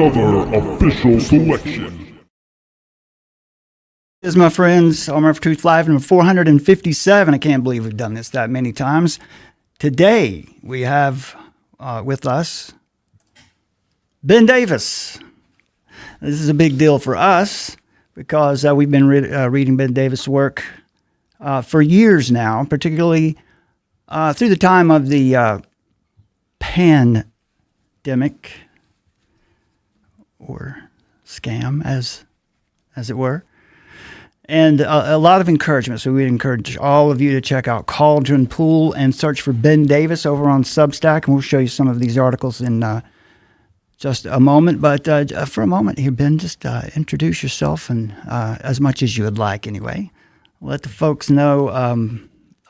another official selection. This is my friends, Aromor for Truth Live, number 457. I can't believe we've done this that many times. Today, we have with us Ben Davis. This is a big deal for us because we've been reading Ben Davis' work for years now, particularly through the time of the pandemic, or scam, as it were. And a lot of encouragement. So we'd encourage all of you to check out Cauldron Pool and search for Ben Davis over on Substack. And we'll show you some of these articles in just a moment. But for a moment here, Ben, just introduce yourself, and as much as you would like anyway. Let the folks know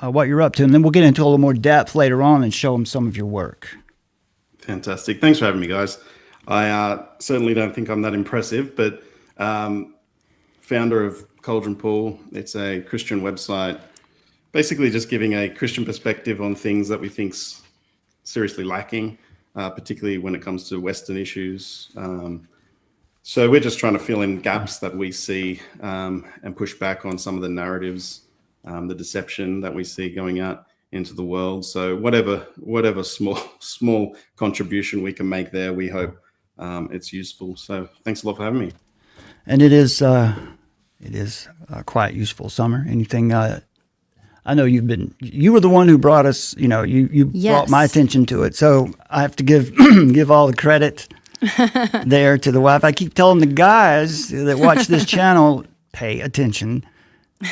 what you're up to. And then we'll get into a little more depth later on and show them some of your work. Fantastic. Thanks for having me, guys. I certainly don't think I'm that impressive, but founder of Cauldron Pool. It's a Christian website, basically just giving a Christian perspective on things that we think's seriously lacking, particularly when it comes to Western issues. So we're just trying to fill in gaps that we see and push back on some of the narratives, the deception that we see going out into the world. So whatever small contribution we can make there, we hope it's useful. So thanks a lot for having me. And it is quite useful, Summer. Anything? I know you were the one who brought us. You Yes. brought my attention to it. So I have to give give all the credit there to the wife. I keep telling the guys that watch this channel, pay attention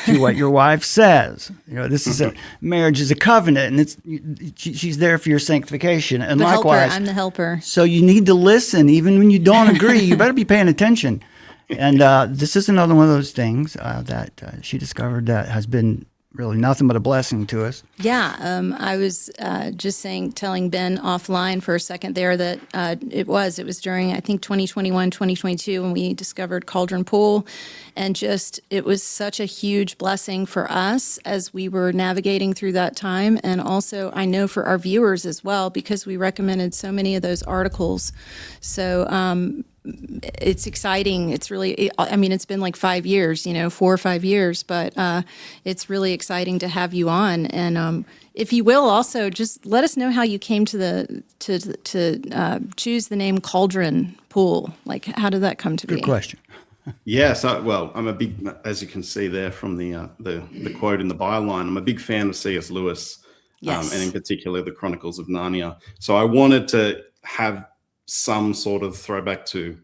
to what your wife says. This is marriage is a covenant, and she's there for your sanctification. And The likewise, helper. I'm the helper. so you need to listen, even when you don't agree. You better be paying attention. And this is another one of those things that she discovered that has been really nothing but a blessing to us. Yeah, I was just telling Ben offline for a second there that it was during, I think, 2021, 2022 when we discovered Cauldron Pool. And it was such a huge blessing for us as we were navigating through that time. And also, I know for our viewers as well, because we recommended so many of those articles. So it's exciting. It's really, it's been like 5 years, 4 or 5 years, but it's really exciting to have you on. And if you will, also just let us know how you came to choose the name Cauldron Pool. Like, how did that come to be? Good question. Yeah, so I'm a big, as you can see there from the quote in the byline, I'm a big fan of C.S. Lewis, Yes. and in particular the Chronicles of Narnia. So I wanted to have some sort of throwback to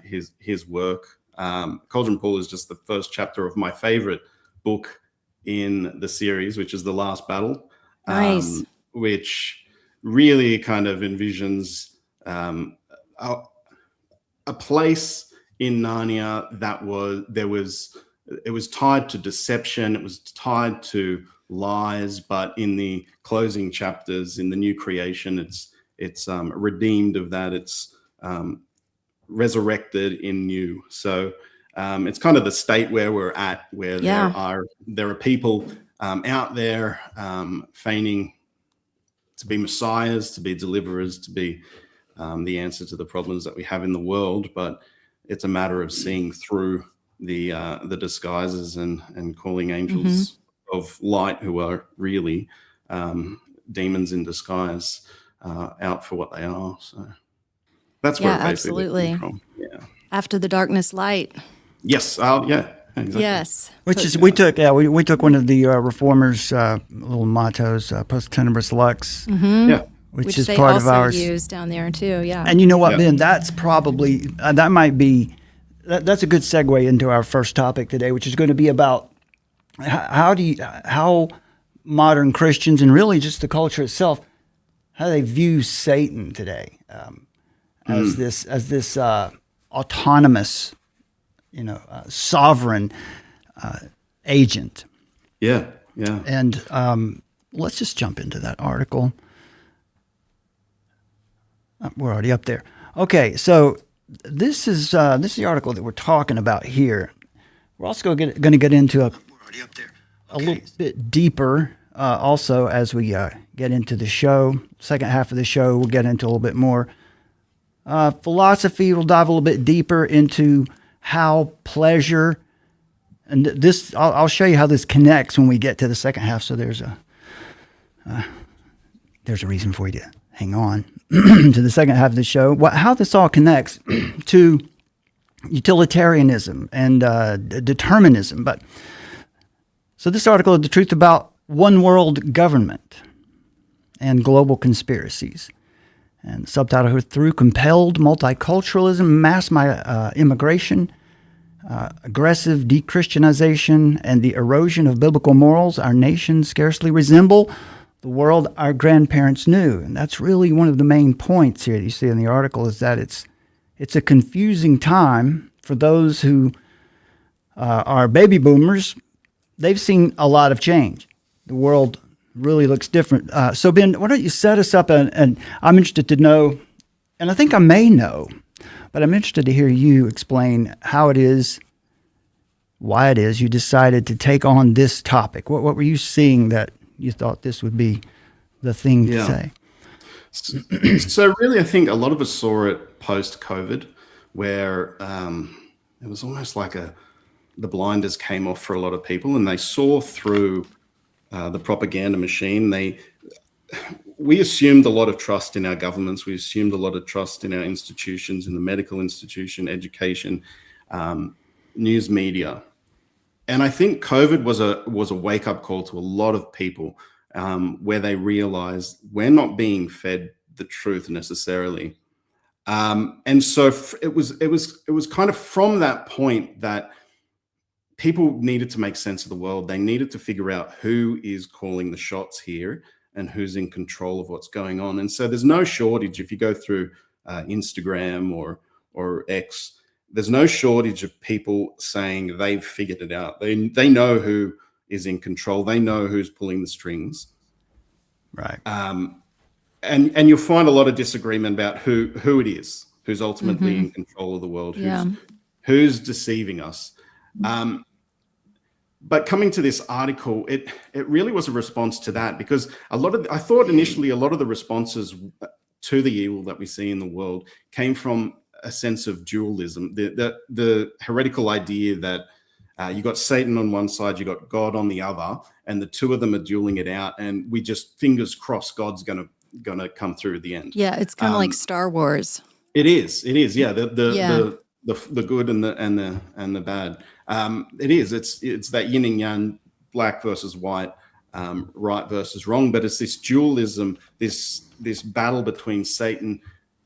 his work. Cauldron Pool is just the first chapter of my favorite book in the series, which is The Last Battle, Nice. which really kind of envisions a place in Narnia that it was tied to deception, it was tied to lies, but in the closing chapters, in the new creation, it's redeemed of that. It's resurrected in new. So it's kind of the state where we're at, where there are people out there feigning to be messiahs, to be deliverers, to be the answer to the problems that we have in the world. But it's a matter of seeing through the disguises and calling angels of light, who are really demons in disguise, out for what they are. So that's where it basically absolutely. came from. Yeah. After the darkness, light. Yes. Yeah. Exactly. Yes. Which is we took one of the reformers' little mottos, post tenebris lux, Yeah. which is they part also of ours. use down there too. Yeah. And you know what, Yeah. Ben? That's probably that's a good segue into our first topic today, which is going to be about how modern Christians, and really just the culture itself, how they view Satan today as this autonomous, sovereign agent. Yeah. Yeah. And let's just jump into that article. We're already up there. Okay, so this is the article that we're talking about here. We're also going to get into a little bit deeper also as we get into the show. Second half of the show, we'll get into a little bit more philosophy will dive a little bit deeper into how pleasure, and this I'll show you how this connects when we get to the second half. So there's a reason for you to hang on to the second half of the show. How this all connects to utilitarianism and determinism. But so this article is the truth about one world government and global conspiracies. And the subtitle here, through compelled multiculturalism, mass immigration, aggressive de-Christianization, and the erosion of biblical morals, our nation scarcely resemble the world our grandparents knew. And that's really one of the main points here that you see in the article, is that it's a confusing time for those who are baby boomers. They've seen a lot of change. The world really looks different. So Ben, why don't you set us up, and I'm interested to know, and I think I may know, but I'm interested to hear you explain how it is, why it is you decided to take on this topic. What were you seeing that you thought this would be the thing to say? So really, I think a lot of us saw it post-COVID, where it was almost like the blinders came off for a lot of people, and they saw through the propaganda machine. We assumed a lot of trust in our governments. We assumed a lot of trust in our institutions, in the medical institution, education, news media. And I think COVID was a wake-up call to a lot of people, where they realized we're not being fed the truth necessarily. And so it was kind of from that point that people needed to make sense of the world. They needed to figure out who is calling the shots here and who's in control of what's going on. And so there's no shortage, if you go through Instagram or X, there's no shortage of people saying they've figured it out. They know who is in control. They know who's pulling the strings. Right. And you'll find a lot of disagreement about who it is, who's ultimately in control of the world, who's deceiving us. But coming to this article, it really was a response to that, because I thought initially a lot of the responses to the evil that we see in the world came from a sense of dualism, the heretical idea that you got Satan on one side, you got God on the other, and the two of them are dueling it out, and we just fingers crossed God's gonna come through at the end. Yeah, it's kind of like Star Wars. It is. Yeah, the good and the bad. It is. It's that yin and yang, black versus white, right versus wrong. But it's this dualism, this battle between Satan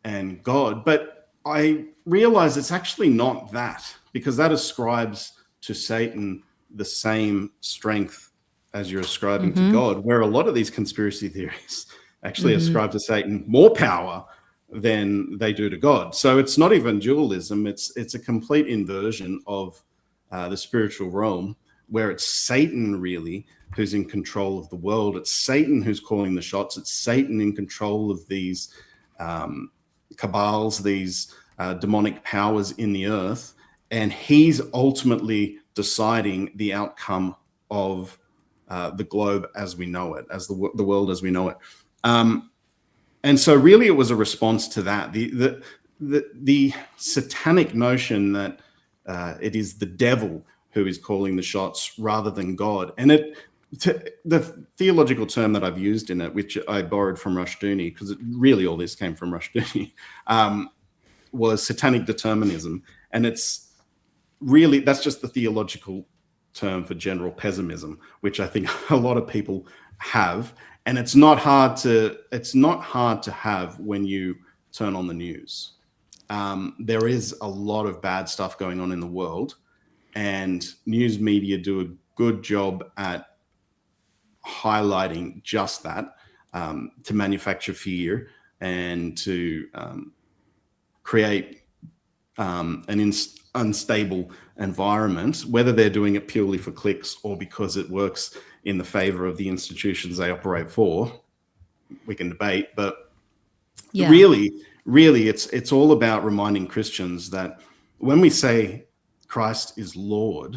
and God. But I realize it's actually not that, because that ascribes to Satan the same strength as you're ascribing to God, where a lot of these conspiracy theories actually ascribe to Satan more power than they do to God. So it's not even dualism. It's a complete inversion of the spiritual realm, where it's Satan really who's in control of the world. It's Satan who's calling the shots. It's Satan in control of these cabals, these demonic powers in the earth, and he's ultimately deciding the outcome of the globe as we know it, as the world as we know it. And so really it was a response to that. The satanic notion that it is the devil who is calling the shots rather than God. And the theological term that I've used in it, which I borrowed from Rushduni, because really all this came from Rushduni, was satanic determinism. And it's really, that's just the theological term for general pessimism, which I think a lot of people have. And it's not hard to have when you turn on the news. There is a lot of bad stuff going on in the world, and news media do a good job at highlighting just that, to manufacture fear and to create an unstable environment, whether they're doing it purely for clicks or because it works in the favor of the institutions they operate for. We can debate, but really it's all about reminding Christians that when we say Christ is Lord,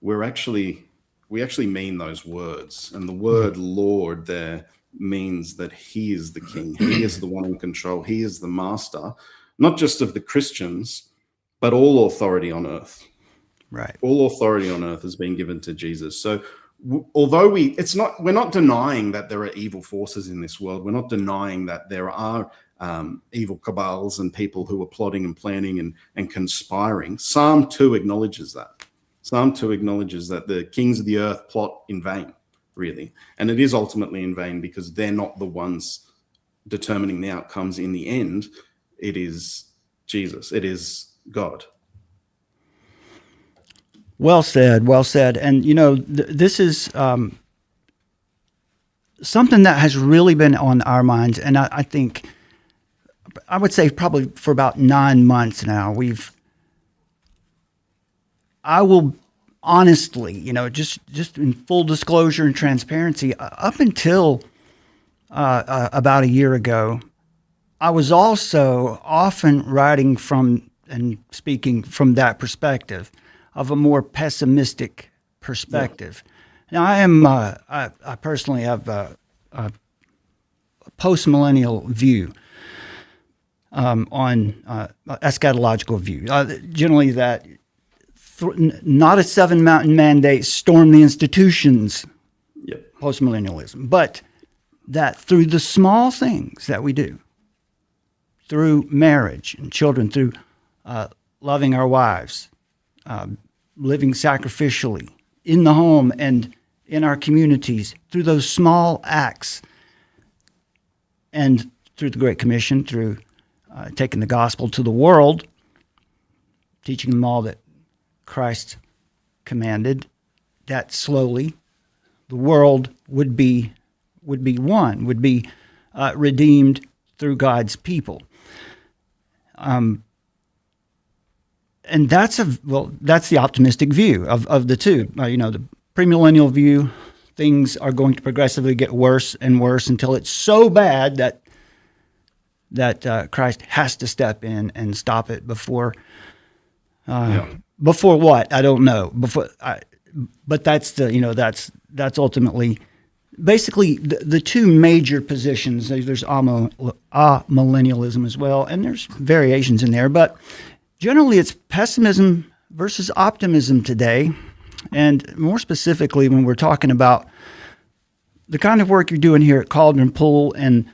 we actually mean those words. And the word Lord there means that he is the king. He is the one in control. He is the master. not just of the Christians, but all authority on earth. Right. All authority on earth has been given to Jesus. So although we're not denying that there are evil forces in this world. We're not denying that there are evil cabals and people who are plotting and planning and conspiring. Psalm 2 acknowledges that. Psalm 2 acknowledges that the kings of the earth plot in vain, really. And it is ultimately in vain because they're not the ones determining the outcomes in the end. It is Jesus. It is God. Well said, well said. And, this is something that has really been on our minds. And I think, I would say probably for about 9 months now, I will honestly, just in full disclosure and transparency, up until about a year ago, I was also often writing from and speaking from that perspective of a more pessimistic perspective. Yeah. Now, I personally have a postmillennial view on eschatological view. Generally, that not a seven mountain mandate, storm the institutions, postmillennialism, but that through the small things that we do, through marriage and children, through loving our wives, living sacrificially in the home and in our communities, through those small acts, and through the Great Commission, through taking the gospel to the world, teaching them all that Christ commanded, that slowly the world would be won, would be redeemed through God's people. And that's the optimistic view of the two. The premillennial view, things are going to progressively get worse and worse until it's so bad that Christ has to step in and stop it before what? I don't know. But that's that's ultimately basically the two major positions. There's millennialism as well, and there's variations in there, but generally it's pessimism versus optimism today. And more specifically, when we're talking about the kind of work you're doing here at Cauldron Pool and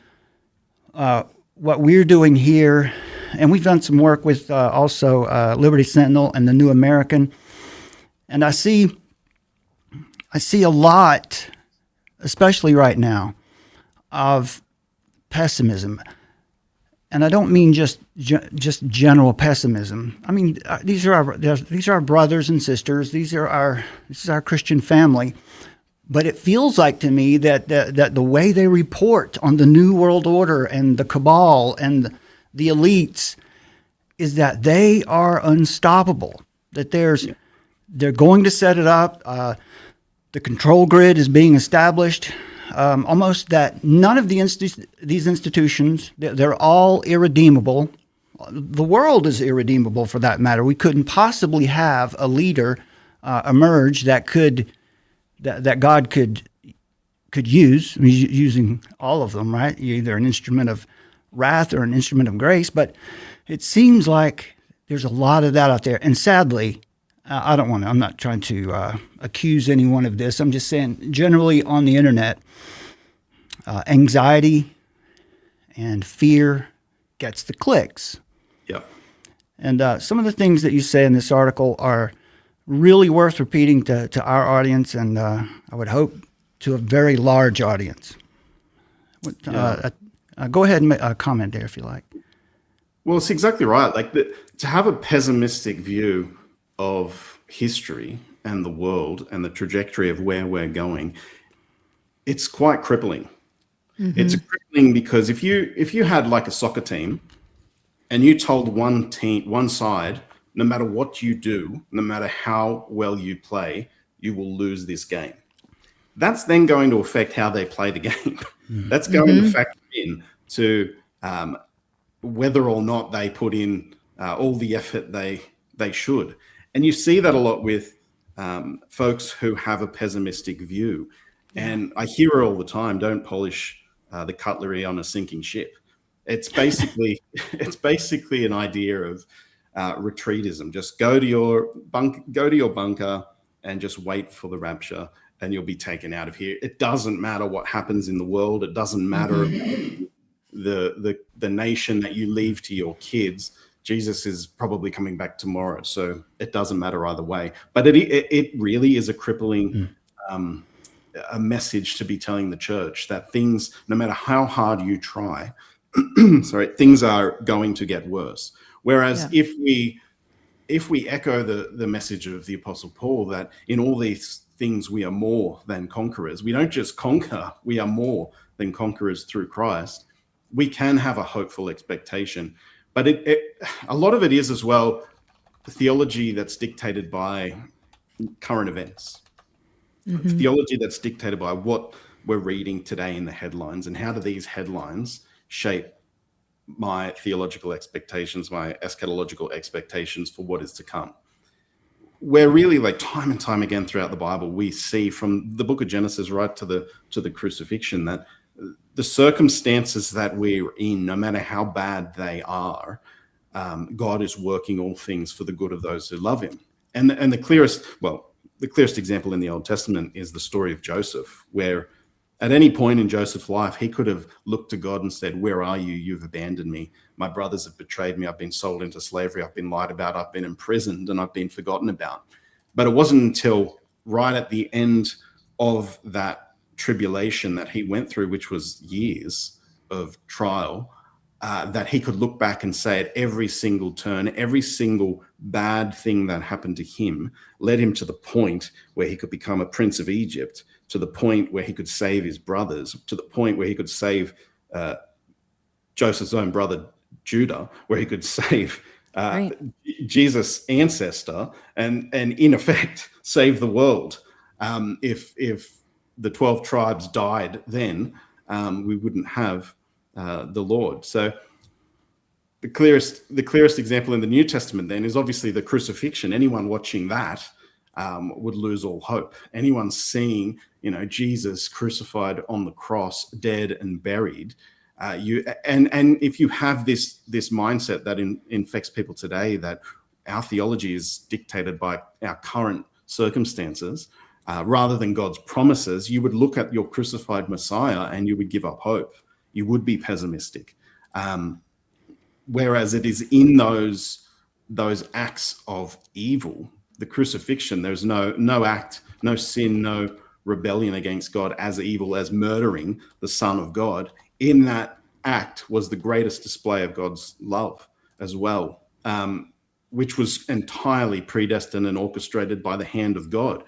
what we're doing here, and we've done some work with also Liberty Sentinel and the New American, and I see a lot, especially right now, of pessimism. And I don't mean just general pessimism. I mean, these are our brothers and sisters. This is our Christian family. But it feels like to me that the way they report on the New World Order and the cabal and the elites is that they are unstoppable. That they're going to set it up. The control grid is being established. Almost that none of these institutions, they're all irredeemable. The world is irredeemable for that matter. We couldn't possibly have a leader emerge that God could use. I mean, using all of them, right? You're either an instrument of wrath or an instrument of grace. But it seems like there's a lot of that out there. And sadly, I'm not trying to accuse anyone of this. I'm just saying generally on the internet, anxiety and fear gets the clicks. Yeah. And some of the things that you say in this article are really worth repeating to our audience, and I would hope to a very large audience. Go ahead and comment there if you like. Well, it's exactly right. Like to have a pessimistic view of history and the world and the trajectory of where we're going, it's quite crippling. Mm-hmm. It's crippling because if you had like a soccer team and you told one side, no matter what you do, no matter how well you play, you will lose this game. That's then going to affect how they play the game. Mm-hmm. That's going to factor in to whether or not they put in all the effort they should. And you see that a lot with folks who have a pessimistic view. And I hear it all the time, don't polish the cutlery on a sinking ship. It's basically an idea of retreatism. Just go to your bunker and just wait for the rapture, and you'll be taken out of here. It doesn't matter what happens in the world. It doesn't matter the nation that you leave to your kids. Jesus is probably coming back tomorrow, so it doesn't matter either way. But it really is a crippling a message to be telling the church, that things, no matter how hard you try, things are going to get worse. Whereas if we echo the message of the Apostle Paul, that in all these things we are more than conquerors, we don't just conquer, we are more than conquerors through Christ, we can have a hopeful expectation. But a lot of it is as well theology that's dictated by current events, theology that's dictated by what we're reading today in the headlines, and how do these headlines shape my theological expectations, my eschatological expectations for what is to come. Where really, like, time and time again throughout the Bible, we see from the book of Genesis right to the crucifixion that the circumstances that we're in, no matter how bad they are, God is working all things for the good of those who love him. And the clearest example in the Old Testament is the story of Joseph, where at any point in Joseph's life, he could have looked to God and said, "Where are you? You've abandoned me. My brothers have betrayed me. I've been sold into slavery. I've been lied about. I've been imprisoned, and I've been forgotten about." But it wasn't until right at the end of that tribulation that he went through, which was years of trial, that he could look back and say at every single turn, every single bad thing that happened to him led him to the point where he could become a prince of Egypt, to the point where he could save his brothers, to the point where he could save Joseph's own brother Judah, where he could save Jesus' ancestor, and in effect save the world. If the 12 tribes died then, we wouldn't have the Lord. So the clearest example in the New Testament then is obviously the crucifixion. Anyone watching that would lose all hope. Anyone seeing, Jesus crucified on the cross, dead and buried, and if you have this mindset that infects people today, that our theology is dictated by our current circumstances rather than God's promises, you would look at your crucified Messiah and you would give up hope. You would be pessimistic. Whereas it is in those acts of evil, the crucifixion, there's no act, no sin, no rebellion against God as evil as murdering the Son of God. In that act was the greatest display of God's love as well, which was entirely predestined and orchestrated by the hand of God,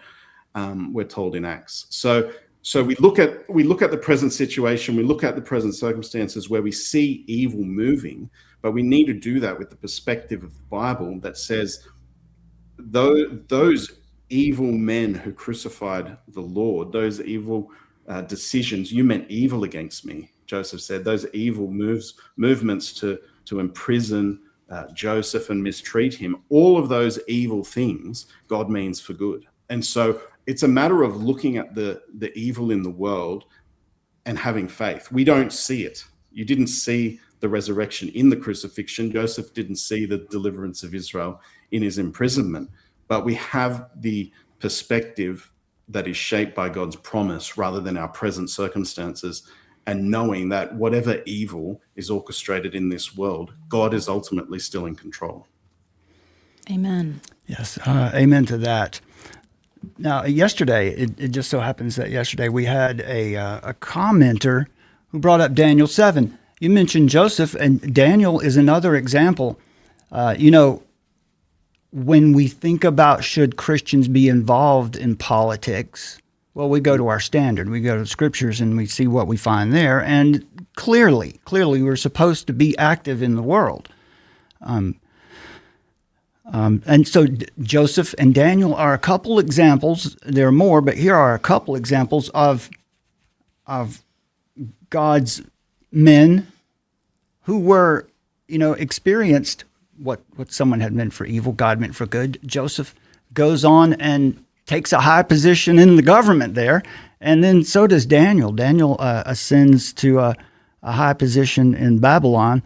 we're told in Acts. So we look at the present situation, we look at the present circumstances where we see evil moving, but we need to do that with the perspective of the Bible that says those evil men who crucified the Lord, those evil decisions, you meant evil against me, Joseph said, those evil movements to imprison Joseph and mistreat him, all of those evil things God means for good. And so it's a matter of looking at the evil in the world and having faith. We don't see it. You didn't see the resurrection in the crucifixion. Joseph didn't see the deliverance of Israel in his imprisonment. But we have the perspective that is shaped by God's promise rather than our present circumstances, and knowing that whatever evil is orchestrated in this world, God is ultimately still in control. Amen. Yes, amen to that. Now, yesterday, it just so happens that yesterday we had a commenter who brought up Daniel 7. You mentioned Joseph, and Daniel is another example. When we think about should Christians be involved in politics, well, we go to our standard. We go to the scriptures and we see what we find there. And clearly, we're supposed to be active in the world. And so Joseph and Daniel are a couple examples. There are more, but here are a couple examples of God's men who were, experienced what someone had meant for evil, God meant for good. Joseph goes on and takes a high position in the government there, and then so does Daniel. Daniel ascends to a high position in Babylon.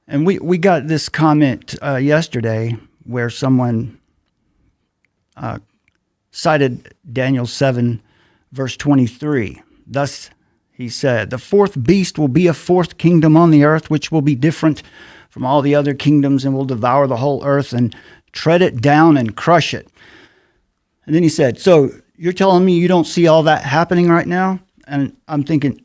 And we got this comment yesterday where someone cited Daniel 7, verse 23. Thus he said, "The fourth beast will be a fourth kingdom on the earth, which will be different from all the other kingdoms and will devour the whole earth and tread it down and crush it." And then he said, "So you're telling me you don't see all that happening right now?" And I'm thinking,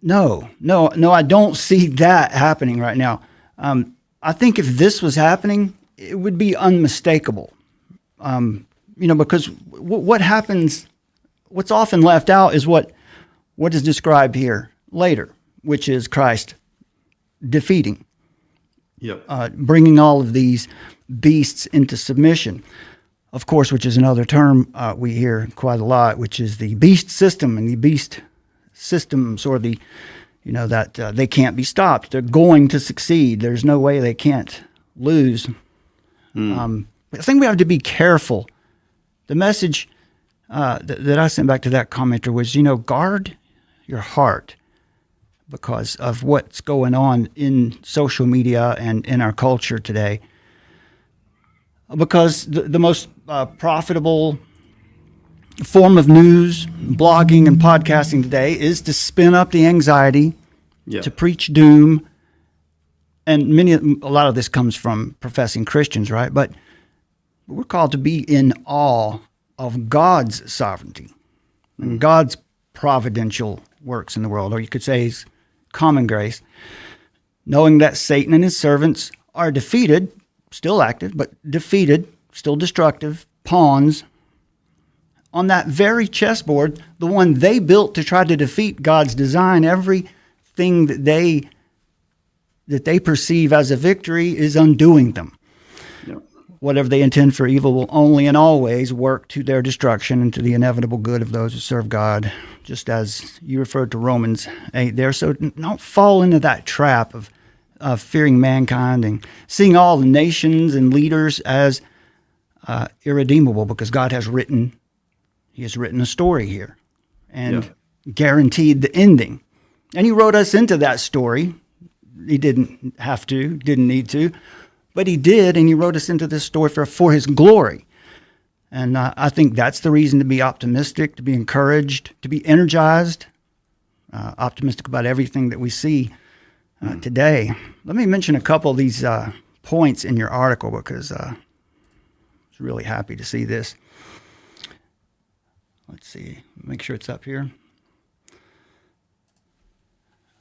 no, I don't see that happening right now. I think if this was happening, it would be unmistakable. Because what happens, what's often left out is what is described here later, which is Christ defeating, bringing all of these beasts into submission. Of course, which is another term we hear quite a lot, which is the beast system and the beast systems, or that they can't be stopped. They're going to succeed. There's no way they can't lose. I think we have to be careful. The message that I sent back to that commenter was, guard your heart because of what's going on in social media and in our culture today. Because the most profitable form of news, blogging, and podcasting today is to spin up the anxiety, to preach doom, and a lot of this comes from professing Christians, right? But we're called to be in awe of God's sovereignty and God's providential works in the world, or you could say His common grace, knowing that Satan and his servants are defeated, still active, but defeated, still destructive, pawns on that very chessboard, the one they built to try to defeat God's design. Everything that they perceive as a victory is undoing them. Yep. Whatever they intend for evil will only and always work to their destruction and to the inevitable good of those who serve God, just as you referred to Romans 8 there. So don't fall into that trap of fearing mankind and seeing all the nations and leaders as irredeemable, because God has written a story here and guaranteed the ending. And He wrote us into that story. He didn't have to, didn't need to, but He did, and He wrote us into this story for His glory. And I think that's the reason to be optimistic, to be encouraged, to be energized, optimistic about everything that we see today. Let me mention a couple of these points in your article, because I was really happy to see this. Let's see, make sure it's up here.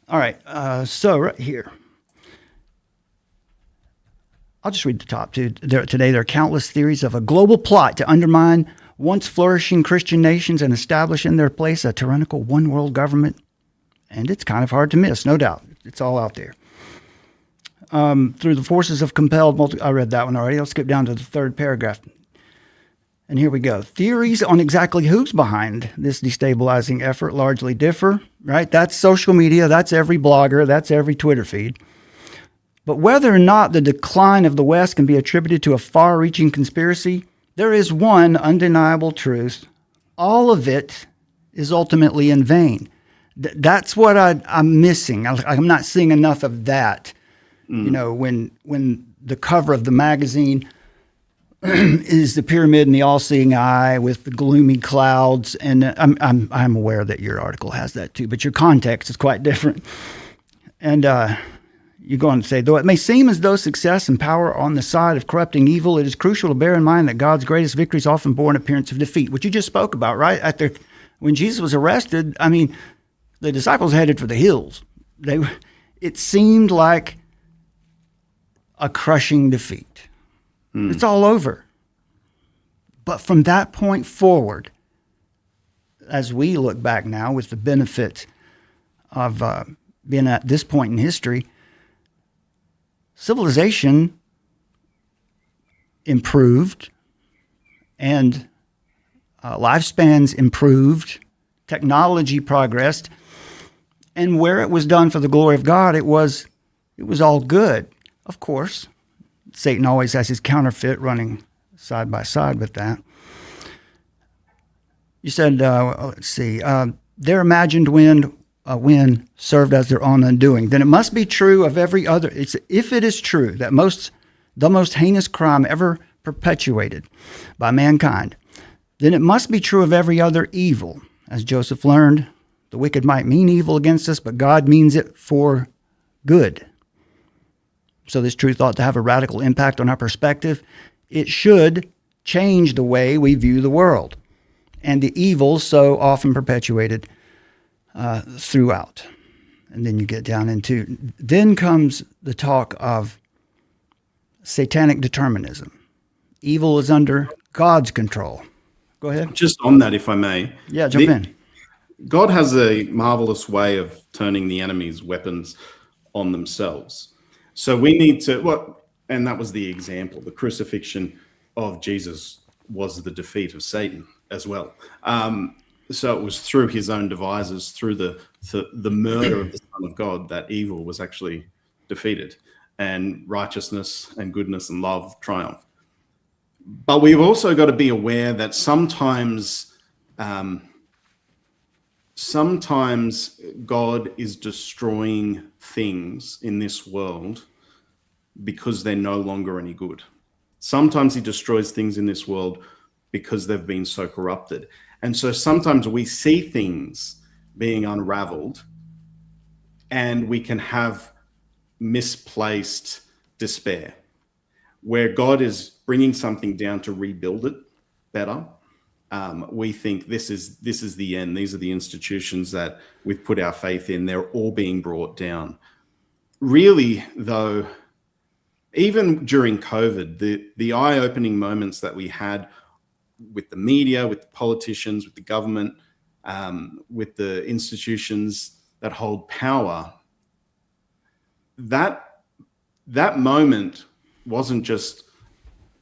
All right, so right here. I'll just read the top two. Today, there are countless theories of a global plot to undermine once flourishing Christian nations and establish in their place a tyrannical one-world government. And it's kind of hard to miss, no doubt. It's all out there. Through the forces of compelled I read that one already. I'll skip down to the third paragraph. And here we go. Theories on exactly who's behind this destabilizing effort largely differ, right? That's social media. That's every blogger. That's every Twitter feed. But whether or not the decline of the West can be attributed to a far-reaching conspiracy, there is one undeniable truth. All of it is ultimately in vain. That's what I'm missing. I'm not seeing enough of that. When the cover of the magazine is the pyramid and the all-seeing eye with the gloomy clouds, and I'm aware that your article has that too, but your context is quite different. And you go on to say, though it may seem as though success and power are on the side of corrupting evil, it is crucial to bear in mind that God's greatest victories often bore an appearance of defeat, which you just spoke about, right? When Jesus was arrested, the disciples headed for the hills. It seemed like a crushing defeat. It's all over. But from that point forward, as we look back now with the benefit of being at this point in history, civilization improved and lifespans improved, technology progressed, and where it was done for the glory of God, it was all good. Of course, Satan always has his counterfeit running side by side with that. You said, let's see, their imagined end win served as their own undoing, then it must be true of every other. If it is true that the most heinous crime ever perpetuated by mankind, then it must be true of every other evil. As Joseph learned, the wicked might mean evil against us, but God means it for good. So this truth ought to have a radical impact on our perspective. It should change the way we view the world and the evils so often perpetuated throughout. And then you get down into, then comes the talk of satanic determinism. Evil is under God's control. Go ahead. Just on that, if I may. Yeah, jump in. God has a marvelous way of turning the enemy's weapons on themselves. So we need to, and that was the example. The crucifixion of Jesus was the defeat of Satan as well. So it was through his own devices, through the murder of the Son of God, that evil was actually defeated, and righteousness and goodness and love triumphed. But we've also got to be aware that sometimes God is destroying things in this world because they're no longer any good. Sometimes he destroys things in this world because they've been so corrupted. And so sometimes we see things being unraveled and we can have misplaced despair, where God is bringing something down to rebuild it better. We think this is the end. These are the institutions that we've put our faith in. They're all being brought down. Really, though, even during COVID, the eye-opening moments that we had with the media, with the politicians, with the government, with the institutions that hold power, that moment wasn't just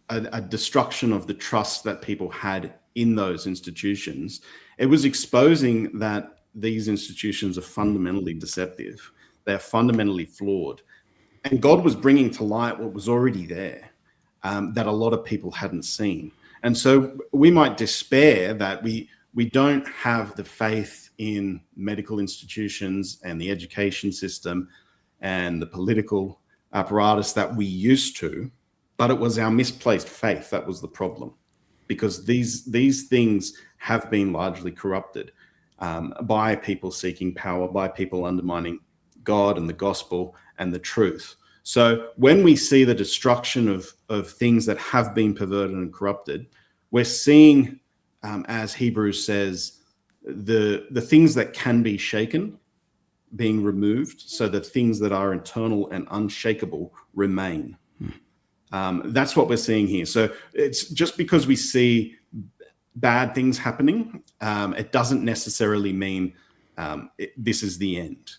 a destruction of the trust that people had in those institutions. It was exposing that these institutions are fundamentally deceptive. They're fundamentally flawed. And God was bringing to light what was already there, that a lot of people hadn't seen. And so we might despair that we don't have the faith in medical institutions and the education system and the political apparatus that we used to, but it was our misplaced faith that was the problem, because these things have been largely corrupted by people seeking power, by people undermining God and the gospel and the truth. So when we see the destruction of things that have been perverted and corrupted, we're seeing, as Hebrews says, the things that can be shaken being removed, so that things that are eternal and unshakable remain. That's what we're seeing here. So it's just because we see bad things happening, it doesn't necessarily mean this is the end.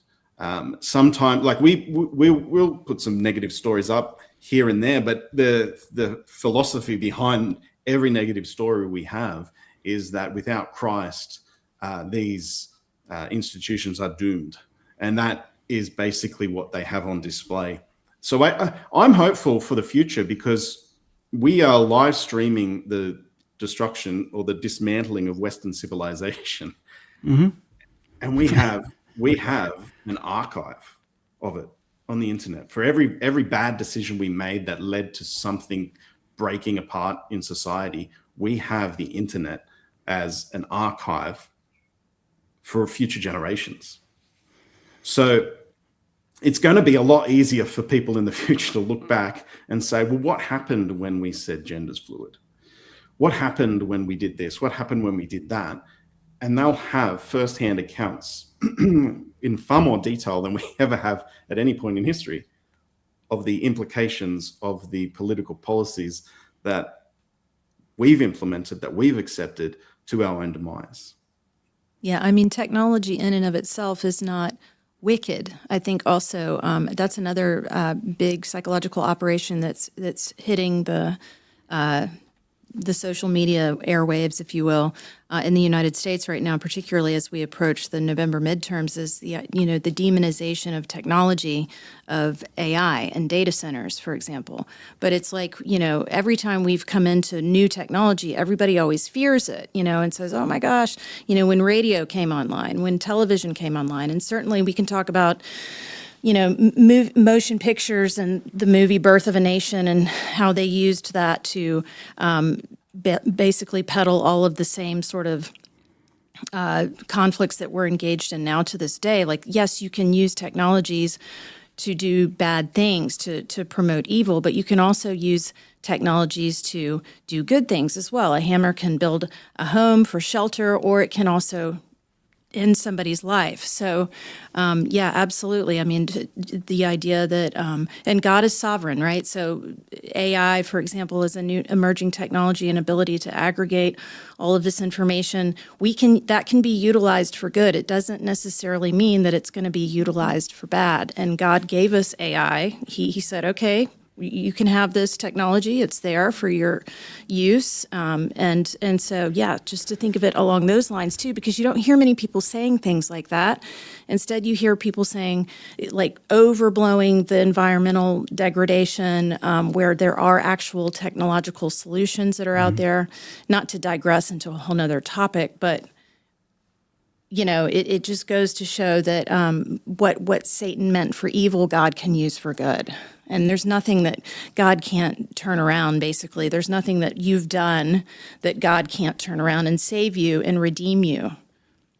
Sometimes, like we'll put some negative stories up here and there, but the philosophy behind every negative story we have is that without Christ, these institutions are doomed. And that is basically what they have on display. So I'm hopeful for the future, because we are live streaming the destruction or the dismantling of Western civilization. Mm-hmm. And we have an archive of it on the internet for every bad decision we made that led to something breaking apart in society. We have the internet as an archive for future generations. So it's going to be a lot easier for people in the future to look back and say, well, what happened when we said gender's fluid? What happened when we did this? What happened when we did that? And they'll have firsthand accounts in far more detail than we ever have at any point in history of the implications of the political policies that we've implemented, that we've accepted to our own demise. Yeah, I mean, technology in and of itself is not wicked. I think also that's another big psychological operation that's hitting the the social media airwaves, if you will, in the United States right now, particularly as we approach the November midterms, is the demonization of technology, of AI and data centers, for example. But it's like, every time we've come into new technology, everybody always fears it, and says, oh my gosh, when radio came online, when television came online, and certainly we can talk about motion pictures and the movie Birth of a Nation and how they used that to basically peddle all of the same sort of conflicts that we're engaged in now to this day. Like, yes, you can use technologies to do bad things, to promote evil, but you can also use technologies to do good things as well. A hammer can build a home for shelter, or it can also in somebody's life. So, yeah, absolutely. I mean, the idea that, and God is sovereign, right? So AI, for example, is a new emerging technology and ability to aggregate all of this information. That can be utilized for good. It doesn't necessarily mean that it's going to be utilized for bad. And God gave us AI. He said, okay, you can have this technology. It's there for your use. And so, yeah, just to think of it along those lines, too, because you don't hear many people saying things like that. Instead, you hear people saying, like, overblowing the environmental degradation, where there are actual technological solutions that are out there. Not to digress into a whole nother topic, but it just goes to show that what Satan meant for evil, God can use for good. And there's nothing that God can't turn around, basically. There's nothing that you've done that God can't turn around and save you and redeem you.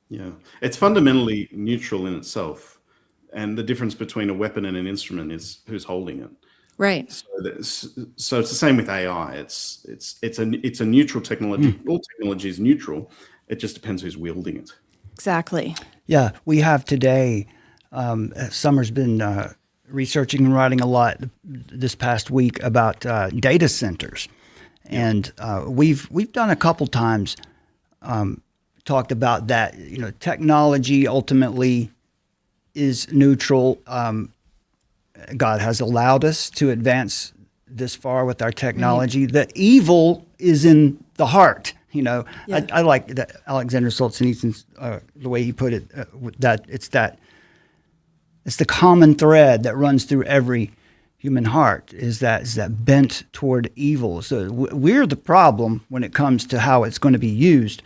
Yeah. It's fundamentally neutral in itself. And the difference between a weapon and an instrument is who's holding it. Right. So it's the same with AI. It's a neutral technology. All technology is neutral. It just depends who's wielding it. Exactly. Yeah, we have today, Summer's been researching and writing a lot this past week about data centers. And we've done a couple times talked about that. Technology ultimately is neutral. God has allowed us to advance this far with our technology. Right. The evil is in the heart. I like that Alexander Solzhenitsyn's the way he put it. It's the common thread that runs through every human heart is that bent toward evil. So we're the problem when it comes to how it's going to be used.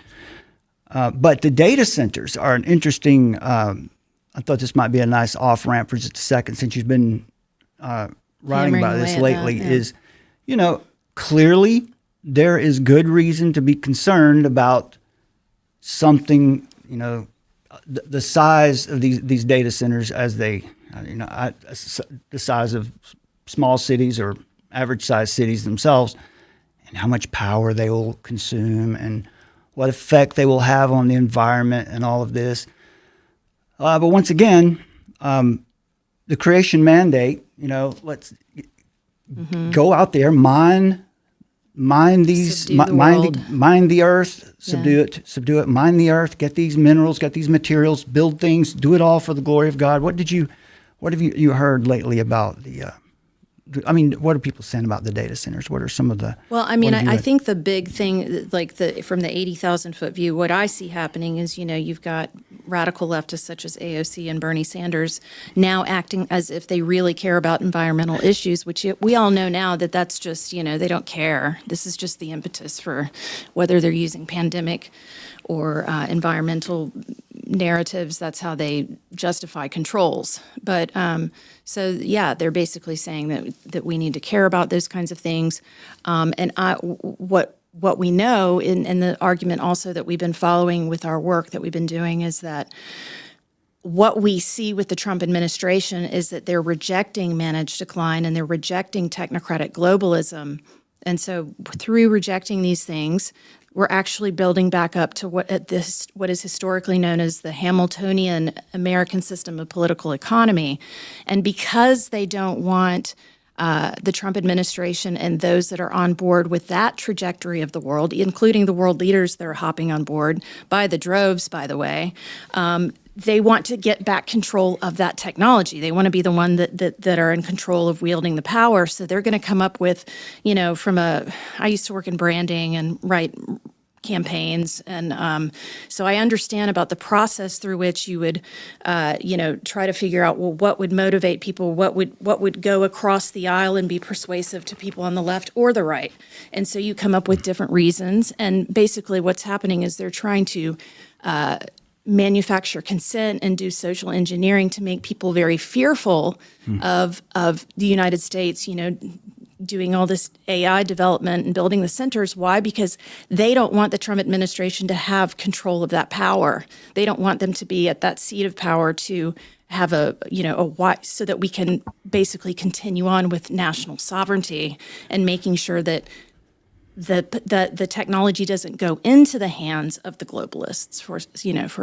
But the data centers are an interesting. I thought this might be a nice off ramp for just a second, since you've been writing about this lately. Is clearly there is good reason to be concerned about something. The size of these data centers, as they, the size of small cities or average sized cities themselves, and how much power they will consume and what effect they will have on the environment and all of this. But once again, the creation mandate, let's go out there, mine the earth, subdue it, mine the earth, get these minerals, get these materials, build things, do it all for the glory of God. What have you heard lately about what are people saying about the data centers? What are some of the... Well, I think the big thing, from the 80,000 foot view, what I see happening is, you've got radical leftists such as AOC and Bernie Sanders now acting as if they really care about environmental issues, which we all know now that's just, they don't care. This is just the impetus for whether they're using pandemic or environmental narratives. That's how they justify controls. But they're basically saying that we need to care about those kinds of things. What we know in the argument also that we've been following with our work that we've been doing is that what we see with the Trump administration is that they're rejecting managed decline and they're rejecting technocratic globalism. And so through rejecting these things, we're actually building back up to what is historically known as the Hamiltonian American system of political economy. And because they don't want the Trump administration and those that are on board with that trajectory of the world, including the world leaders that are hopping on board by the droves, by the way, they want to get back control of that technology. They want to be the one that are in control of wielding the power. So they're going to come up with, I used to work in branding and write campaigns. And so I understand about the process through which you would, try to figure out, well, what would motivate people? What would go across the aisle and be persuasive to people on the left or the right? And so you come up with different reasons. And basically what's happening is they're trying to manufacture consent and do social engineering to make people very fearful of the United States, doing all this AI development and building the centers. Why? Because they don't want the Trump administration to have control of that power. They don't want them to be at that seat of power to have so that we can basically continue on with national sovereignty and making sure that the technology doesn't go into the hands of the globalists, for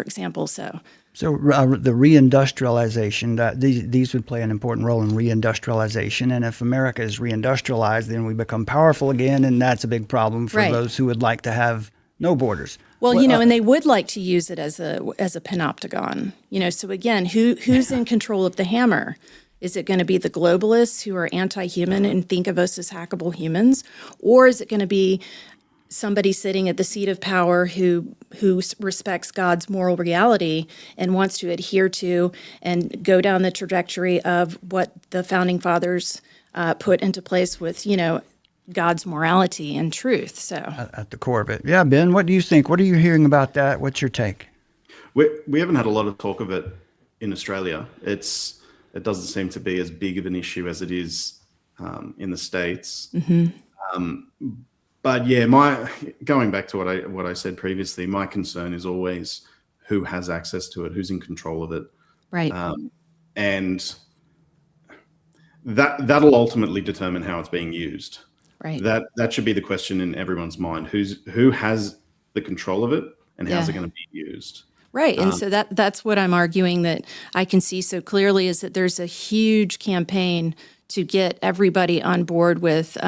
example. So the reindustrialization, these would play an important role in reindustrialization. And if America is reindustrialized, then we become powerful again, and that's a big problem for those who would like to have no borders. Well, and they would like to use it as a panopticon. So again, who's in control of the hammer? Is it going to be the globalists who are anti-human and think of us as hackable humans? Or is it going to be somebody sitting at the seat of power who respects God's moral reality and wants to adhere to and go down the trajectory of what the founding fathers put into place with, God's morality and truth? So at the core of it. Yeah, Ben, what do you think? What are you hearing about that? What's your take? We haven't had a lot of talk of it in Australia. It doesn't seem to be as big of an issue as it is in the States. But yeah, going back to what I said previously, my concern is always who has access to it, who's in control of it, right? And that'll ultimately determine how it's being used. Right. That should be the question in everyone's mind: who has the control of it, and how's it going to be used? Right. And so that's what I'm arguing that I can see so clearly is that there's a huge campaign to get everybody on board with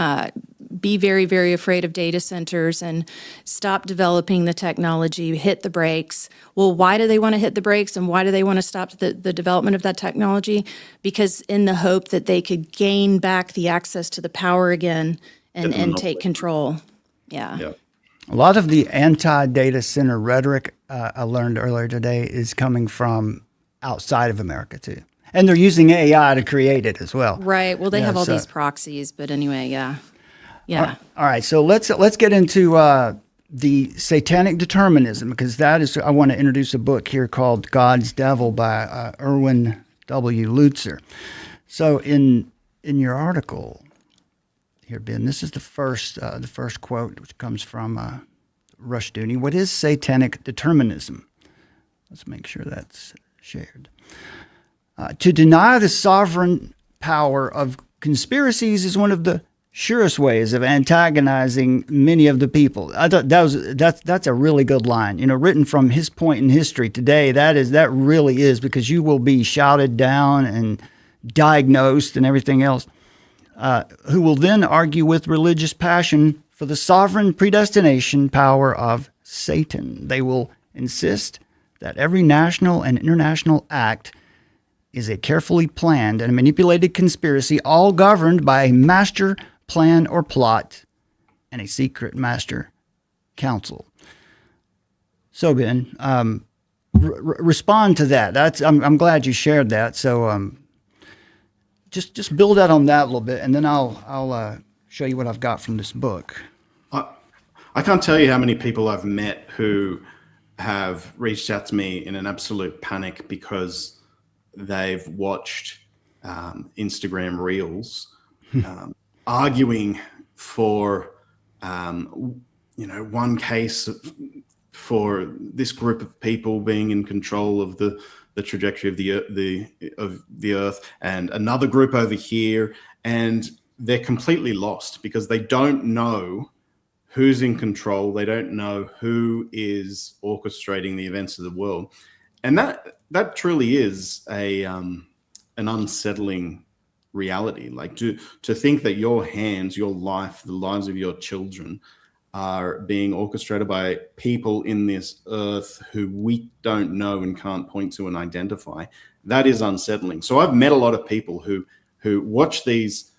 be very, very afraid of data centers and stop developing the technology, hit the brakes. Well, why do they want to hit the brakes and why do they want to stop the development of that technology? Because in the hope that they could gain back the access to the power again and take control. Yeah. A lot of the anti-data center rhetoric I learned earlier today is coming from outside of America too. And they're using AI to create it as well. Right. Well, they have all these proxies, but anyway, yeah. All right. So let's get into the satanic determinism, because I want to introduce a book here called God's Devil by Irwin W. Lutzer. So in your article here, Ben, this is the first quote, which comes from Rushdoony. What is satanic determinism? Let's make sure that's shared. To deny the sovereign power of conspiracies is one of the surest ways of antagonizing many of the people. I thought that's a really good line. Written from his point in history today. That really is, because you will be shouted down and diagnosed and everything else. Who will then argue with religious passion for the sovereign predestination power of Satan. They will insist that every national and international act is a carefully planned and manipulated conspiracy, all governed by a master plan or plot and a secret master council. So, Ben, respond to that. I'm glad you shared that. So, just build out on that a little bit, and then I'll show you what I've got from this book. I can't tell you how many people I've met who have reached out to me in an absolute panic because they've watched Instagram Reels arguing for one case for this group of people being in control of the trajectory of the Earth, and another group over here, and they're completely lost because they don't know who's in control. They don't know who is orchestrating the events of the world, and that truly is an unsettling reality. Like to think that your hands, your life, the lives of your children are being orchestrated by people in this earth who we don't know and can't point to and identify, that is unsettling. So I've met a lot of people who watch these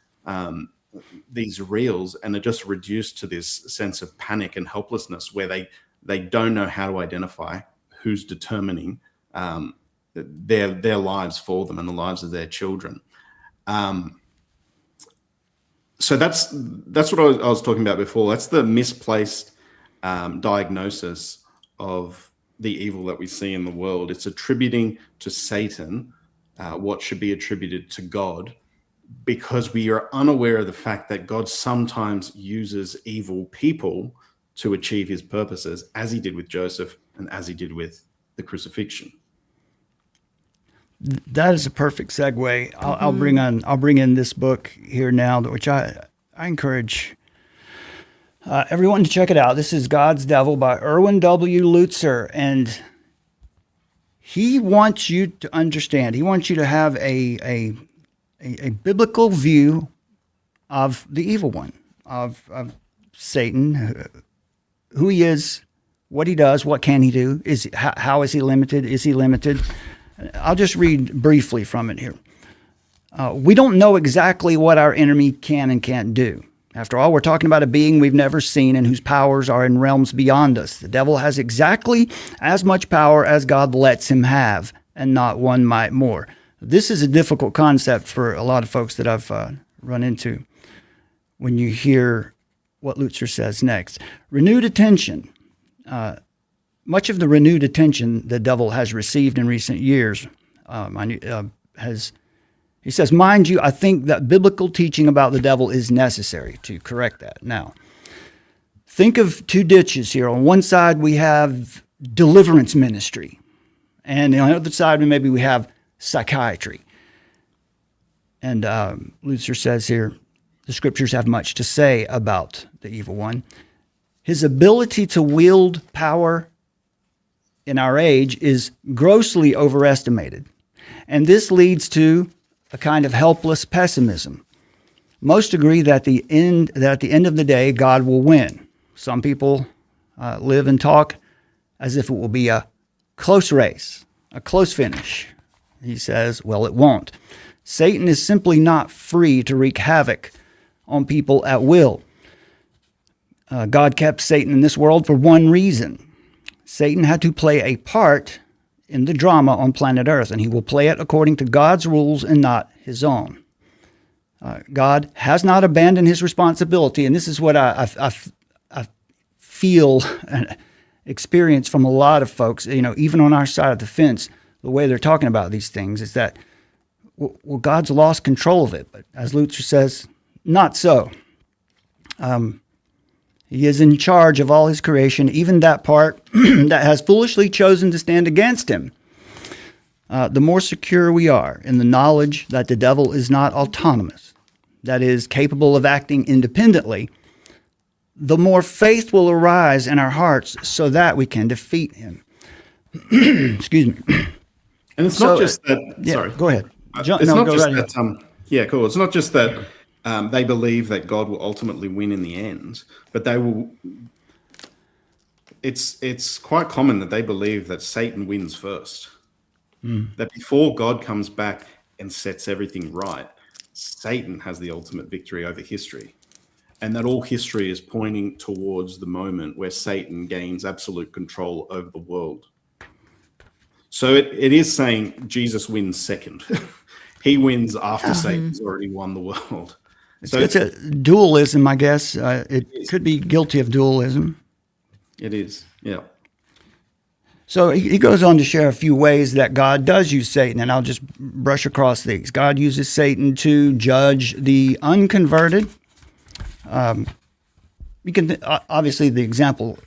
reels and are just reduced to this sense of panic and helplessness where they don't know how to identify who's determining their lives for them and the lives of their children. So that's what I was talking about before. That's the misplaced diagnosis of the evil that we see in the world. It's attributing to Satan what should be attributed to God, because we are unaware of the fact that God sometimes uses evil people to achieve his purposes, as he did with Joseph and as he did with the crucifixion. That is a perfect segue. I'll bring in this book here now, which I encourage everyone to check it out. This is God's Devil by Irwin W. Lutzer, and he wants you to understand. He wants you to have a biblical view of the evil one, of Satan, who he is, what he does, what can he do, how is he limited, is he limited? I'll just read briefly from it here. We don't know exactly what our enemy can and can't do. After all, we're talking about a being we've never seen and whose powers are in realms beyond us. The devil has exactly as much power as God lets him have, and not one mite more. This is a difficult concept for a lot of folks that I've run into when you hear what Lutzer says next. Renewed attention. Much of the renewed attention the devil has received in recent years he says, mind you, I think that biblical teaching about the devil is necessary to correct that. Now, think of two ditches here. On one side, we have deliverance ministry. And on the other side, maybe we have psychiatry. And Lutzer says here, the scriptures have much to say about the evil one. His ability to wield power in our age is grossly overestimated. And this leads to a kind of helpless pessimism. Most agree that at the end of the day, God will win. Some people live and talk as if it will be a close race, a close finish. He says, well, it won't. Satan is simply not free to wreak havoc on people at will. God kept Satan in this world for one reason. Satan had to play a part in the drama on planet Earth, and he will play it according to God's rules and not his own. God has not abandoned his responsibility, and this is what I feel and experience from a lot of folks, even on our side of the fence, the way they're talking about these things is that, well, God's lost control of it. But as Lutzer says, not so. He is in charge of all his creation, even that part that has foolishly chosen to stand against him. The more secure we are in the knowledge that the devil is not autonomous, that is, capable of acting independently, the more faith will arise in our hearts so that we can defeat him. Excuse me. And it's not just that. Yeah, sorry. Go ahead. It's not just that. Yeah, cool. It's not just that they believe that God will ultimately win in the end, but they will. It's quite common that they believe that Satan wins first. That before God comes back and sets everything right, Satan has the ultimate victory over history, and that all history is pointing towards the moment where Satan gains absolute control over the world. So it is saying Jesus wins second. He wins after Satan's already won the world. So it's a dualism, I guess. It could be guilty of dualism. It is, yeah. So he goes on to share a few ways that God does use Satan, and I'll just brush across these. God uses Satan to judge the unconverted. You can obviously the example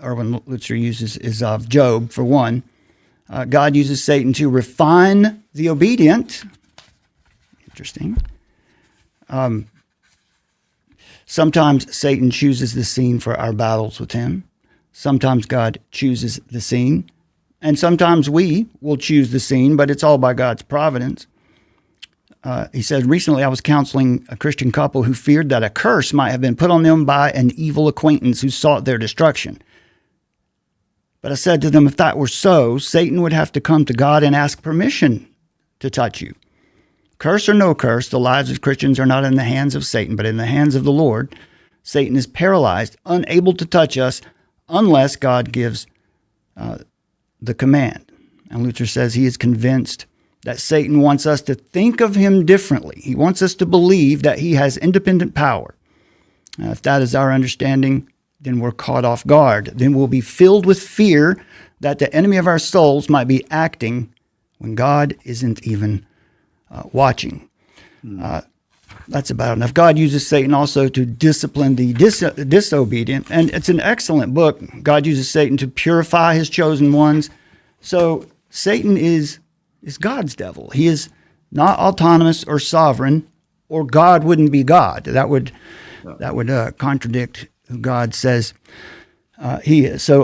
Erwin Lutzer uses is of Job, for one. God uses Satan to refine the obedient. Interesting. Sometimes Satan chooses the scene for our battles with him. Sometimes God chooses the scene. And sometimes we will choose the scene, but it's all by God's providence. he said, recently I was counseling a Christian couple who feared that a curse might have been put on them by an evil acquaintance who sought their destruction. But I said to them, if that were so, Satan would have to come to God and ask permission to touch you. Curse or no curse, the lives of Christians are not in the hands of Satan, but in the hands of the Lord. Satan is paralyzed, unable to touch us unless God gives the command. And Lutzer says he is convinced that Satan wants us to think of him differently. He wants us to believe that he has independent power. If that is our understanding, then we're caught off guard. Then we'll be filled with fear that the enemy of our souls might be acting when God isn't even watching. That's about enough. God uses Satan also to discipline the disobedient, and it's an excellent book. God uses Satan to purify his chosen ones. So Satan is God's devil. He is not autonomous or sovereign, or God wouldn't be God. That would contradict who God says he is. So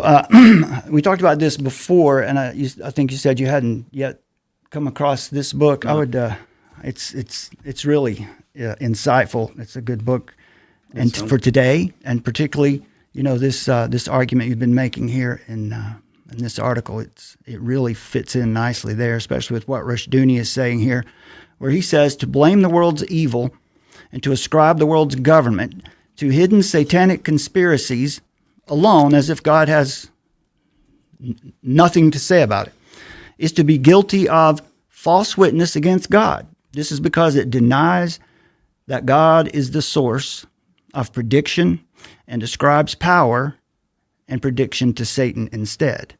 we talked about this before, and I think you said you hadn't yet come across this book. No. I would. It's really insightful. It's a good book, and for today, and particularly, this argument you've been making here in this article, it really fits in nicely there, especially with what Rushduni is saying here, where he says to blame the world's evil and to ascribe the world's government to hidden satanic conspiracies alone, as if God has nothing to say about it, is to be guilty of false witness against God. This is because it denies that God is the source of prediction and ascribes power and prediction to Satan instead.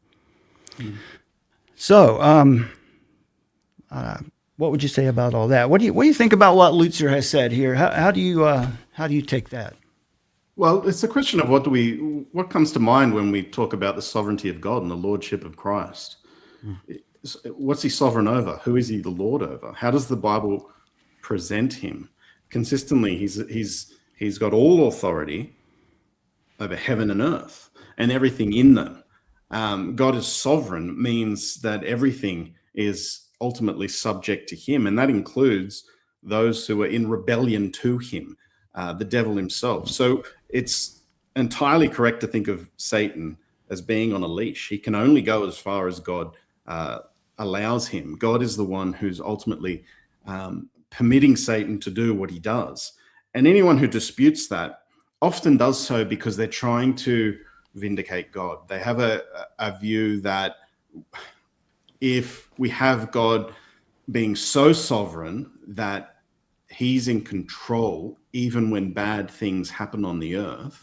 So, what would you say about all that? What do you think about what Lutzer has said here? How do you take that? Well, it's a question of what comes to mind when we talk about the sovereignty of God and the lordship of Christ. What's he sovereign over? Who is he the Lord over? How does the Bible present him? Consistently, he's got all authority over heaven and earth and everything in them. God is sovereign means that everything is ultimately subject to him, and that includes those who are in rebellion to him, the devil himself. So it's entirely correct to think of Satan as being on a leash. He can only go as far as God allows him. God is the one who's ultimately permitting Satan to do what he does. And anyone who disputes that often does so because they're trying to vindicate God. They have a view that if we have God being so sovereign that he's in control, even when bad things happen on the earth,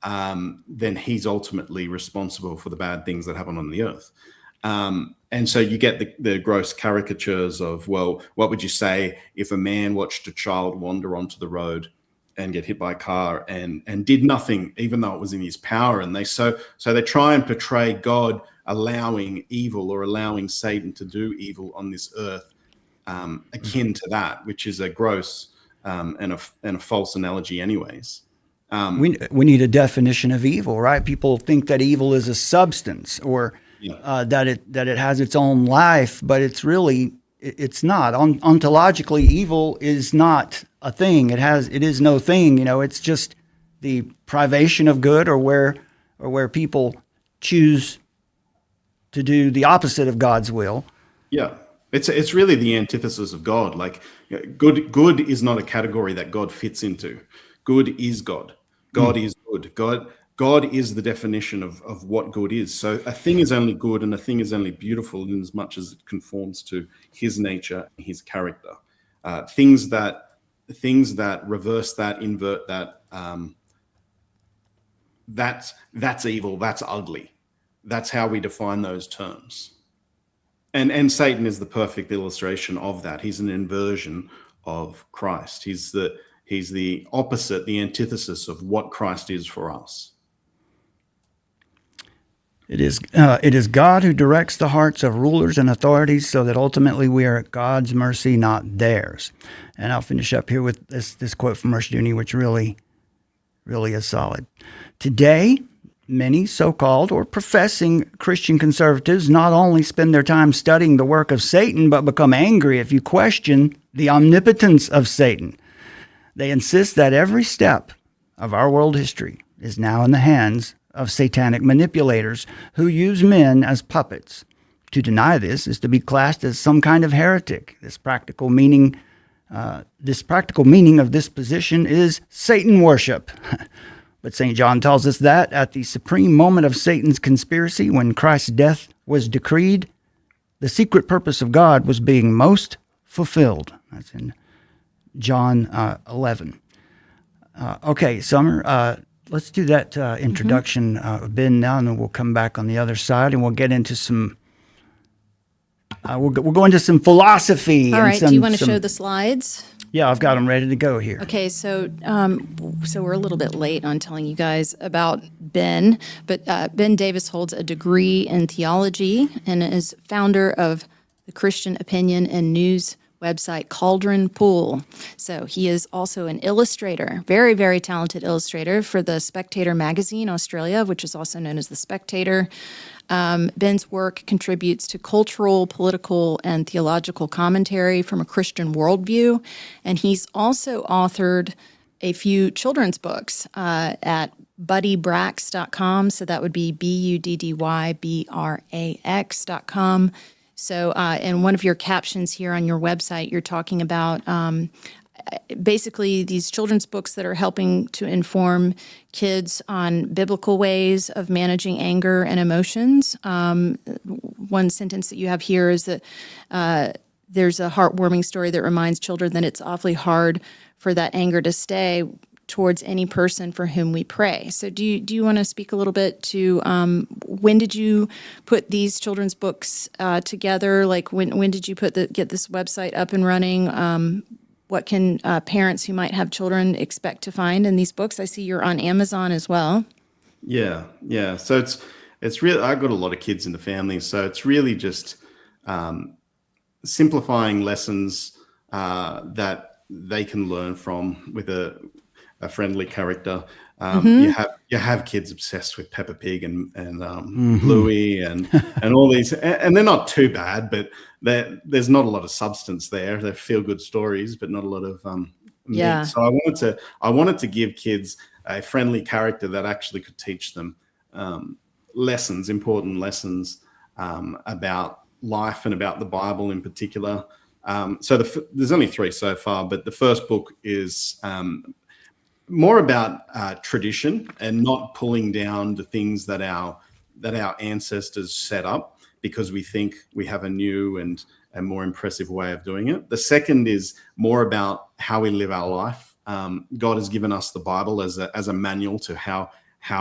then he's ultimately responsible for the bad things that happen on the earth. And so you get the gross caricatures of, well, what would you say if a man watched a child wander onto the road and get hit by a car and did nothing, even though it was in his power? And so they try and portray God allowing evil or allowing Satan to do evil on this earth, akin to that, which is a gross and a false analogy anyways. We need a definition of evil, right? People think that evil is a substance, or that it has its own life, but it's not. Ontologically, evil is not a thing. It is no thing. It's just the privation of good, or where people choose to do the opposite of God's will. Yeah. It's really the antithesis of God. Like good is not a category that God fits into. Good is God. God is good. God is the definition of what good is. So a thing is only good and a thing is only beautiful in as much as it conforms to his nature and his character. Things that reverse that, invert that, that's evil, that's ugly. That's how we define those terms. And Satan is the perfect illustration of that. He's an inversion of Christ. He's the opposite, the antithesis of what Christ is for us. It is God who directs the hearts of rulers and authorities so that ultimately we are at God's mercy, not theirs. And I'll finish up here with this quote from Rushduni, which really is solid. Today, many so-called or professing Christian conservatives not only spend their time studying the work of Satan, but become angry if you question the omnipotence of Satan. They insist that every step of our world history is now in the hands of satanic manipulators who use men as puppets. To deny this is to be classed as some kind of heretic. This practical meaning of this position is Satan worship. But St. John tells us that at the supreme moment of Satan's conspiracy, when Christ's death was decreed, the secret purpose of God was being most fulfilled. That's in John 11. Okay, Summer, let's do that introduction, Ben, now, and then we'll come back on the other side, and we'll get into some... we'll go into some philosophy. All right, do you want to show the slides? Yeah, I've got them ready to go here. Okay, so we're a little bit late on telling you guys about Ben, but Ben Davis holds a degree in theology and is founder of the Christian opinion and news website Cauldron Pool. So he is also an illustrator, very, very talented illustrator for the Spectator magazine Australia, which is also known as The Spectator. Ben's work contributes to cultural, political, and theological commentary from a Christian worldview, and he's also authored a few children's books at buddybrax.com, so that would be BUDDYBRAX.com. So in one of your captions here on your website, you're talking about basically these children's books that are helping to inform kids on biblical ways of managing anger and emotions. One sentence that you have here is that there's a heartwarming story that reminds children that it's awfully hard for that anger to stay towards any person for whom we pray. So do you want to speak a little bit to when did you put these children's books together? Like when did you get this website up and running? What can parents who might have children expect to find in these books? I see you're on Amazon as well. Yeah. So it's really, I've got a lot of kids in the family, so it's really just simplifying lessons that they can learn from with a friendly character. You have kids obsessed with Peppa Pig and Bluey and all these, and they're not too bad, but there's not a lot of substance there. They're feel-good stories, but not a lot of meat. So I wanted to give kids a friendly character that actually could teach them important lessons about life and about the Bible in particular. So there's only 3 so far, but the first book is more about tradition and not pulling down the things that our ancestors set up because we think we have a new and a more impressive way of doing it. The second is more about how we live our life. God has given us the Bible as a manual to how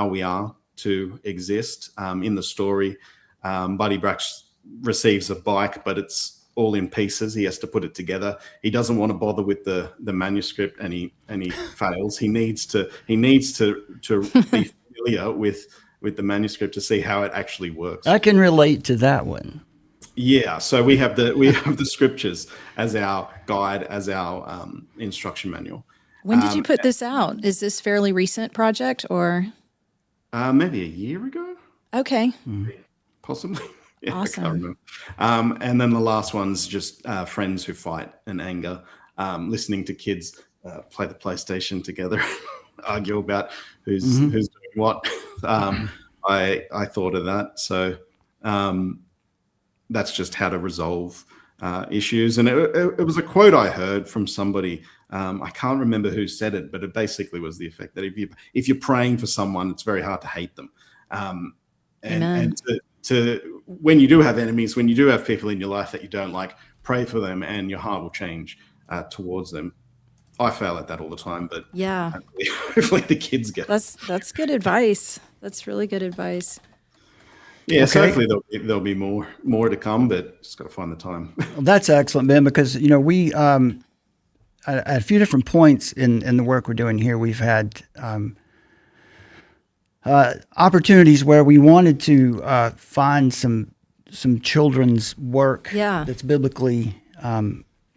we are to exist. In the story, Buddy Brax receives a bike, but it's all in pieces. He has to put it together. He doesn't want to bother with the manuscript, and he fails. He needs to be familiar with the manuscript to see how it actually works. I can relate to that one. Yeah, so we have the scriptures as our guide, as our instruction manual. When did you put this out? Is this fairly recent project or? Maybe a year ago. Okay. Possibly. Yeah, awesome. I can't remember. And then the last one's just friends who fight in anger, listening to kids play the PlayStation together, argue about who's doing what. I thought of that. So that's just how to resolve issues. And it was a quote I heard from somebody. I can't remember who said it, but it basically was the effect that if you're praying for someone, it's very hard to hate them. And to when you do have enemies, when you do have people in your life that you don't like, pray for them and your heart will change towards them. I fail at that all the time, but yeah, hopefully the kids get it. That's good advice. That's really good advice. Yeah, okay. So hopefully there'll be more to come, but just got to find the time. Well, that's excellent, Ben, because we at a few different points in the work we're doing here, we've had opportunities where we wanted to find some children's work that's biblically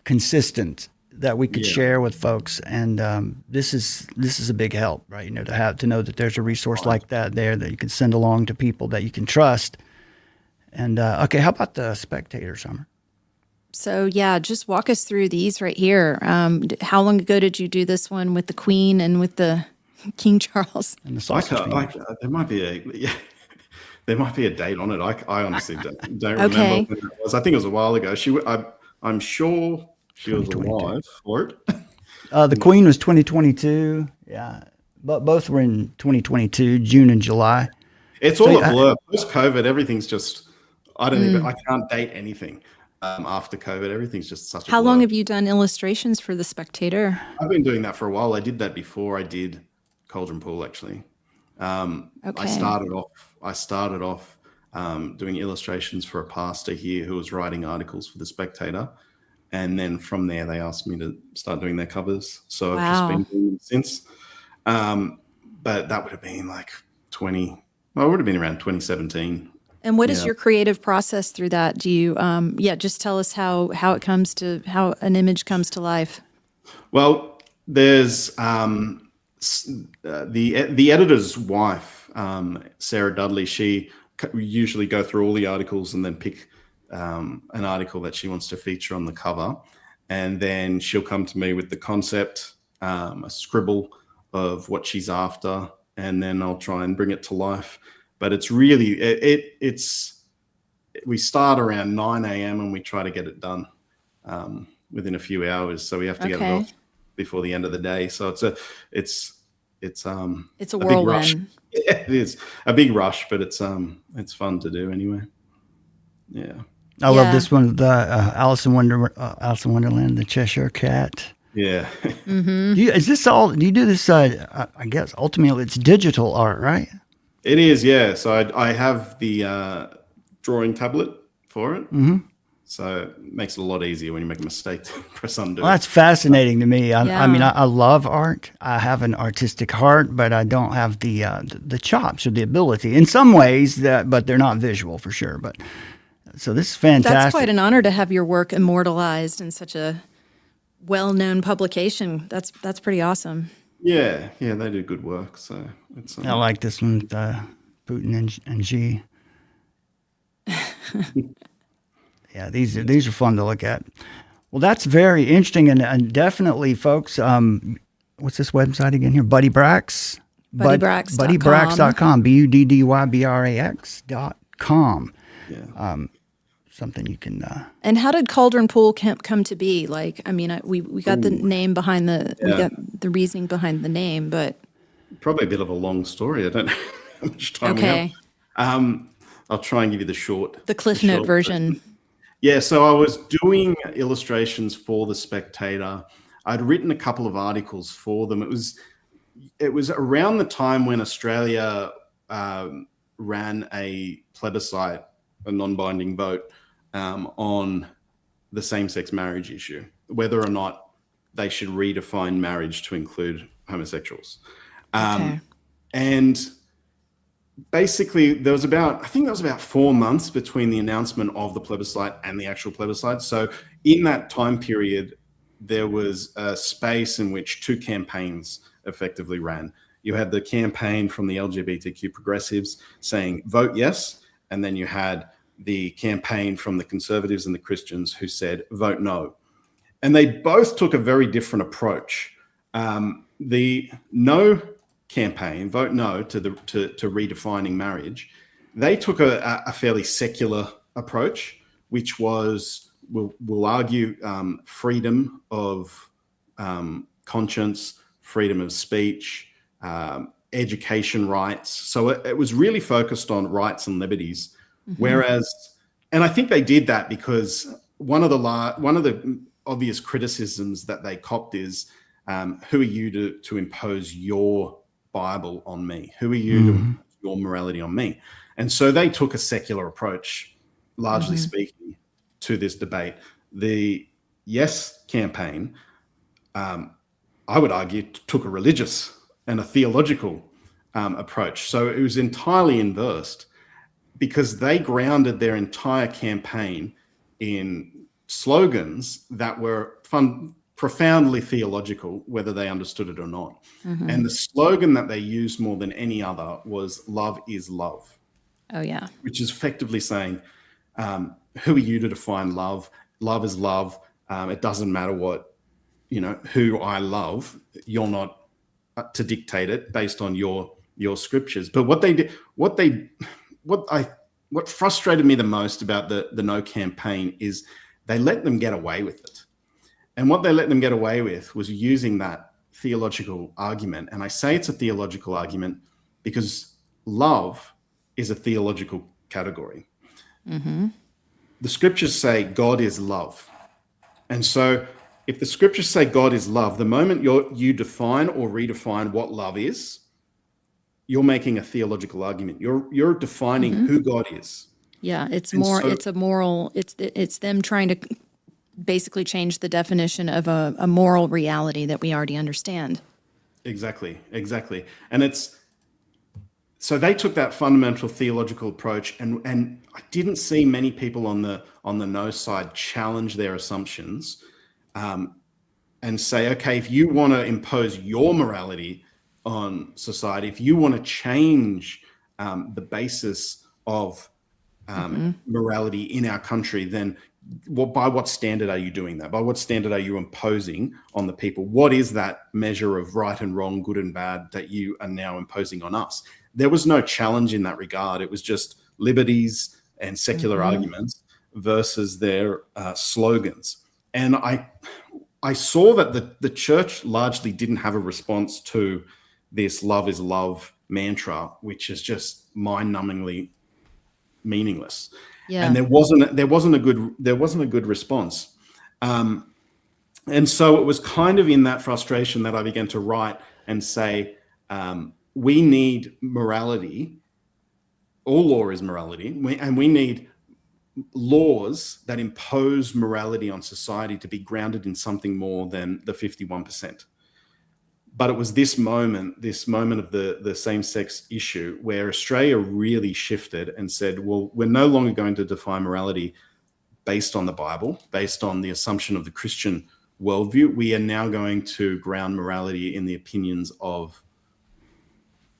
consistent, that we could Yeah. share with folks, and this is a big help, right? You know, to know that there's a resource like that there that you can send along to people that you can trust. And okay, how about the Spectator, Summer? So yeah, just walk us through these right here. How long ago did you do this one with the Queen and with the King Charles? And the sausage fingers. There might be there might be a date on it. I honestly don't remember Okay. when it was. I think it was a while ago. I'm sure she was 2022. alive for it. The Queen was 2022. Yeah, but both were in 2022, June and July. It's all a blur. Post COVID, everything's just. I can't date anything after COVID. Everything's just such a How blur. long have you done illustrations for the Spectator? I've been doing that for a while. I did that before I did Cauldron Pool, actually. Okay. I started off doing illustrations for a pastor here who was writing articles for the Spectator, and then from there they asked me to start doing their covers. So I've just been doing them since. But that would have been like it would have been around 2017. And what is your creative process through that? Do you, just tell us how an image comes to life. Well, there's the editor's wife, Sarah Dudley. She usually go through all the articles and then pick an article that she wants to feature on the cover, and then she'll come to me with the concept, a scribble of what she's after, and then I'll try and bring it to life. But it's really we start around 9 a.m. and we try to get it done within a few hours. So we have to get it off before the end of the day. So it's a big rush. whirlwind. Yeah, it is a big rush, but it's fun to do anyway. Yeah. I love this one, the Alice in Wonderland, the Cheshire Cat. Yeah. Do you do this? I guess ultimately it's digital art, right? It is, yeah. So I have the drawing tablet for it. Mm-hmm. So it makes it a lot easier when you make a mistake to press undo. Well, that's fascinating to me. I mean, I love art. I have an artistic heart, but I don't have the chops or the ability in some ways but they're not visual for sure. But so this is fantastic. That's quite an honor to have your work immortalized in such a well-known publication. That's pretty awesome. Yeah, they do good work. So it's. I like this one, Putin and Xi. Yeah, these are fun to look at. Well, that's very interesting, and definitely, folks. What's this website again here? Buddy Brax. BuddyBrax.com. BuddyBrax.com. Yeah. Something you can. And how did Cauldron Pool come to be? Like, I mean, we got the name behind we got the reasoning behind the name, but probably a bit of a long story. I don't know how much time we have. I'll try and give you the Cliff Note version. Yeah, so I was doing illustrations for the Spectator. I'd written a couple of articles for them. It was around the time when Australia ran a plebiscite, a non-binding vote on the same-sex marriage issue, whether or not they should redefine marriage to include homosexuals. And basically, there was about 4 months between the announcement of the plebiscite and the actual plebiscite. So in that time period, there was a space in which two campaigns effectively ran. You had the campaign from the LGBTQ progressives saying, vote yes. And then you had the campaign from the conservatives and the Christians who said, vote no. And they both took a very different approach. The no campaign, vote no to redefining marriage, they took a fairly secular approach, which was, we'll argue, freedom of conscience, freedom of speech, education rights. So it was really focused on rights and liberties. Mm-hmm. Whereas, and I think they did that because one of the obvious criticisms that they copped is, who are you to impose your Bible on me? Who are you to impose your morality on me? And so they took a secular approach, largely speaking, to this debate. The Yes campaign, I would argue, took a religious and a theological approach. So it was entirely inversed because they grounded their entire campaign in slogans that were profoundly theological, whether they understood it or not. And the slogan that they used more than any other was "Love is love," Oh, yeah. which is effectively saying, who are you to define love? Love is love. It doesn't matter what, who I love. You're not to dictate it based on your scriptures. But what they did, what frustrated me the most about the No campaign is they let them get away with it. And what they let them get away with was using that theological argument. And I say it's a theological argument because love is a theological category. The scriptures say God is love. And so if the scriptures say God is love, the moment you define or redefine what love is, you're making a theological argument. You're defining who God is. Yeah, it's a moral, it's them trying to basically change the definition of a moral reality that we already understand. Exactly. And so they took that fundamental theological approach, and I didn't see many people on the no side challenge their assumptions and say, okay, if you want to impose your morality on society, if you want to change the basis of morality in our country, then by what standard are you doing that? By what standard are you imposing on the people? What is that measure of right and wrong, good and bad that you are now imposing on us? There was no challenge in that regard. It was just liberties and secular arguments versus their slogans. And I saw that the church largely didn't have a response to this "love is love" mantra, which is just mind-numbingly meaningless. Yeah. And there wasn't a good response. And so it was kind of in that frustration that I began to write and say, we need morality. All law is morality. And we need laws that impose morality on society to be grounded in something more than the 51%. But it was this moment of the same-sex issue where Australia really shifted and said, well, we're no longer going to define morality based on the Bible, based on the assumption of the Christian worldview. We are now going to ground morality in the opinions of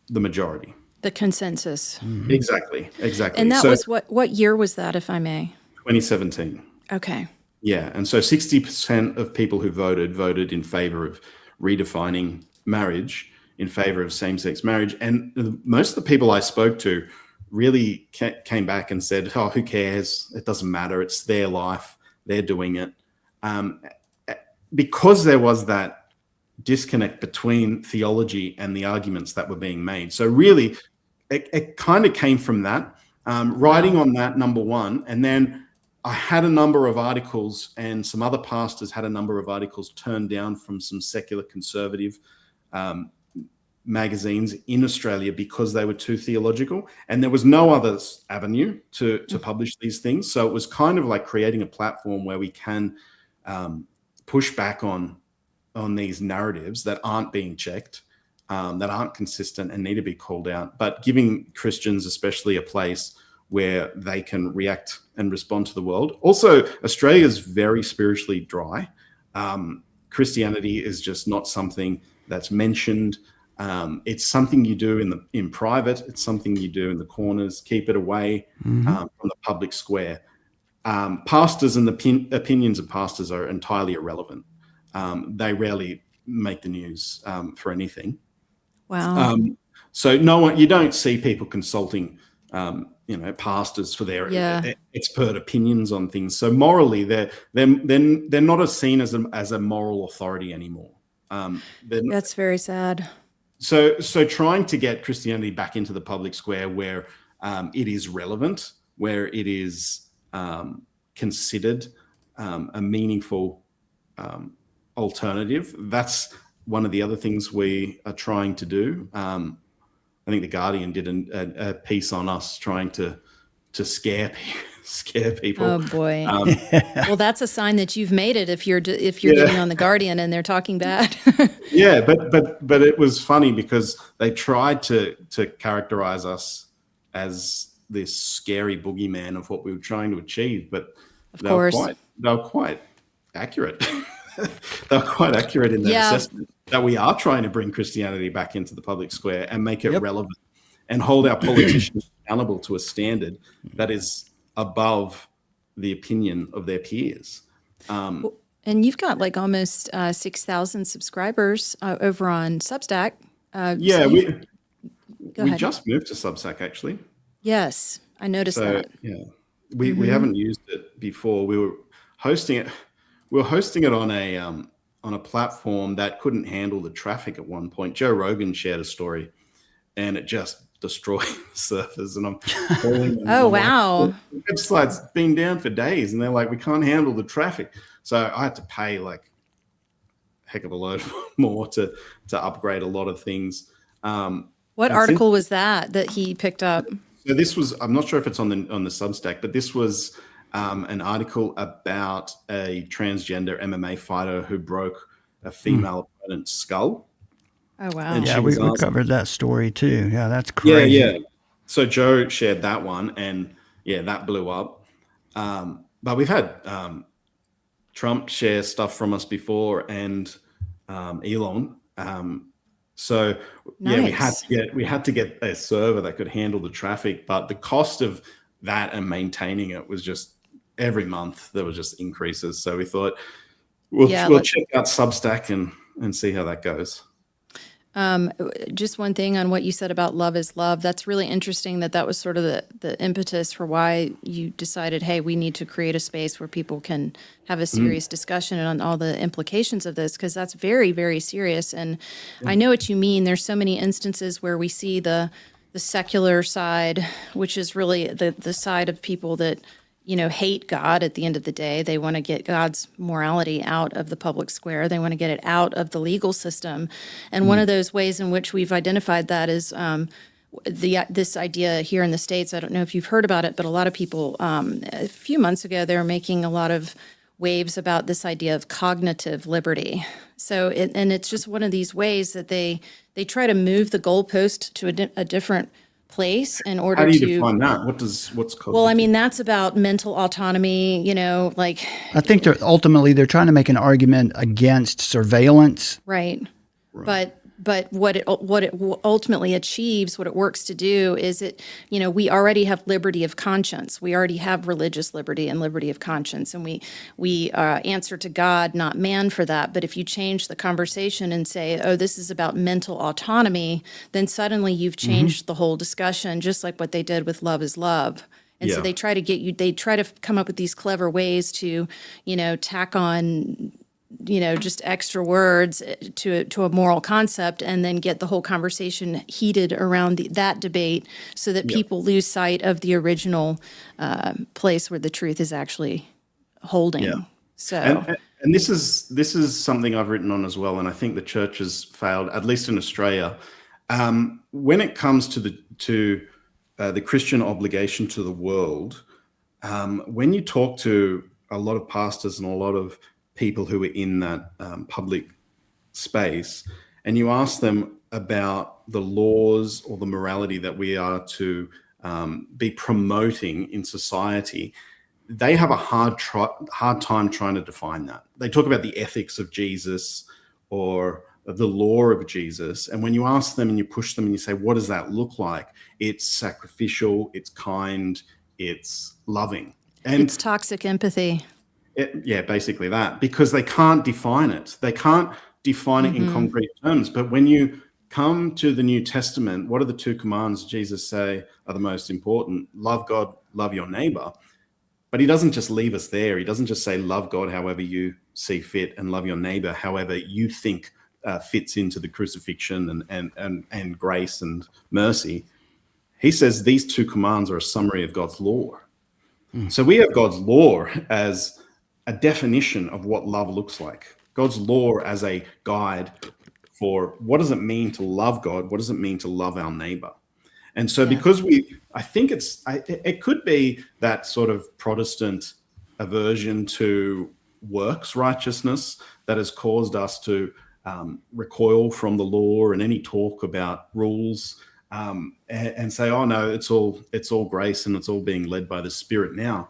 the majority. The consensus. Exactly. And that was what year was that, if I may? 2017. Okay. Yeah. And so 60% of people who voted in favor of redefining marriage, in favor of same-sex marriage. And most of the people I spoke to really came back and said, oh, who cares? It doesn't matter. It's their life. They're doing it. Because there was that disconnect between theology and the arguments that were being made. So really, it kind of came from that, writing on that, number one. And then I had a number of articles, and some other pastors had a number of articles turned down from some secular conservative magazines in Australia because they were too theological, and there was no other avenue to publish these things. So it was kind of like creating a platform where we can push back on these narratives that aren't being checked, that aren't consistent and need to be called out, but giving Christians especially a place where they can react and respond to the world. Also, Australia is very spiritually dry. Christianity is just not something that's mentioned. It's something you do in private. It's something you do in the corners. Keep it away from the public square. Pastors and the opinions of pastors are entirely irrelevant. They rarely make the news for anything. Wow. So you don't see people consulting pastors for their expert opinions on things. So morally, they're not as seen as a moral authority anymore. That's very sad. So trying to get Christianity back into the public square where it is relevant, where it is considered a meaningful alternative, that's one of the other things we are trying to do. I think the Guardian did a piece on us trying to scare people. Oh boy! Well, that's a sign that you've made it. If you're getting on the Guardian and they're talking bad. Yeah, but it was funny because they tried to characterize us as this scary boogeyman of what we were trying to achieve, but they were quite accurate. they're quite accurate in their Yeah. assessment that we are trying to bring Christianity back into the public square and make it Yep. relevant and hold our politicians accountable to a standard that is above the opinion of their peers. And you've got like almost 6,000 subscribers over on Substack. Yeah, so we go ahead. just moved to Substack actually. Yes, I noticed So that. yeah, we haven't used it before. We were hosting it. We were hosting it on a platform that couldn't handle the traffic at one point. Joe Rogan shared a story, and it just destroyed the servers. And I'm calling them. Oh, I'm like, wow. the website's been down for days, and they're like, we can't handle the traffic. So I had to pay like a heck of a load more to upgrade a lot of things. What and article was that he picked up? So this was, I'm not sure if it's on the Substack, but this was an article about a transgender MMA fighter who broke a female opponent's skull. Oh, wow. And Yeah, she we was covered that story too. Yeah, that's Yeah, crazy. yeah. So Joe shared that one, and yeah, that blew up. But we've had Trump share stuff from us before, and Elon. So yeah, Nice. we had to get a server that could handle the traffic, but the cost of that and maintaining it was just every month there was just increases. So we thought we'll check out Substack and see how that goes. Just one thing on what you said about love is love. That's really interesting that was sort of the impetus for why you decided, hey, we need to create a space where people can have a serious discussion on all the implications of this, because that's very, very serious. And I know what you mean. There's so many instances where we see the secular side, which is really the side of people that, hate God at the end of the day. They want to get God's morality out of the public square. They want to get it out of the legal system. And one of those ways in which we've identified that is this idea here in the States. I don't know if you've heard about it, but a lot of people, a few months ago, they were making a lot of waves about this idea of cognitive liberty. So, it's just one of these ways that they try to move the goalpost to a different place in order How do you to define that? What's called? Well, I mean, that's about mental autonomy, like I think they're trying to make an argument against surveillance. right. But what it ultimately achieves, what it works to do is we already have liberty of conscience. We already have religious liberty and liberty of conscience, and we answer to God, not man, for that. But if you change the conversation and say, oh, this is about mental autonomy, then suddenly you've changed the whole discussion, just like what they did with love is love. And so they try to come up with these clever ways to, tack on just extra words to a moral concept, and then get the whole conversation heated around that debate, so that people lose sight of the original place where the truth is actually holding. Yeah. So, and this is something I've written on as well, and I think the church has failed, at least in Australia, when it comes to the Christian obligation to the world. When you talk to a lot of pastors and a lot of people who are in that public space, and you ask them about the laws or the morality that we are to be promoting in society, they have a hard time trying to define that. They talk about the ethics of Jesus or the law of Jesus, and when you ask them and you push them and you say, what does that look like? It's sacrificial, it's kind, it's loving. And it's toxic empathy. Basically that, because they can't define it. They can't define it in concrete terms. But when you come to the New Testament, what are the two commands Jesus say are the most important? Love God, love your neighbor. But he doesn't just leave us there. He doesn't just say love God however you see fit and love your neighbor however you think fits into the crucifixion and grace and mercy. He says these two commands are a summary of God's law. So we have God's law as a definition of what love looks like. God's law as a guide for what does it mean to love God? What does it mean to love our neighbor? And so because I think it could be that sort of Protestant aversion to works righteousness that has caused us to recoil from the law and any talk about rules and say, oh no, it's all grace and it's all being led by the Spirit now.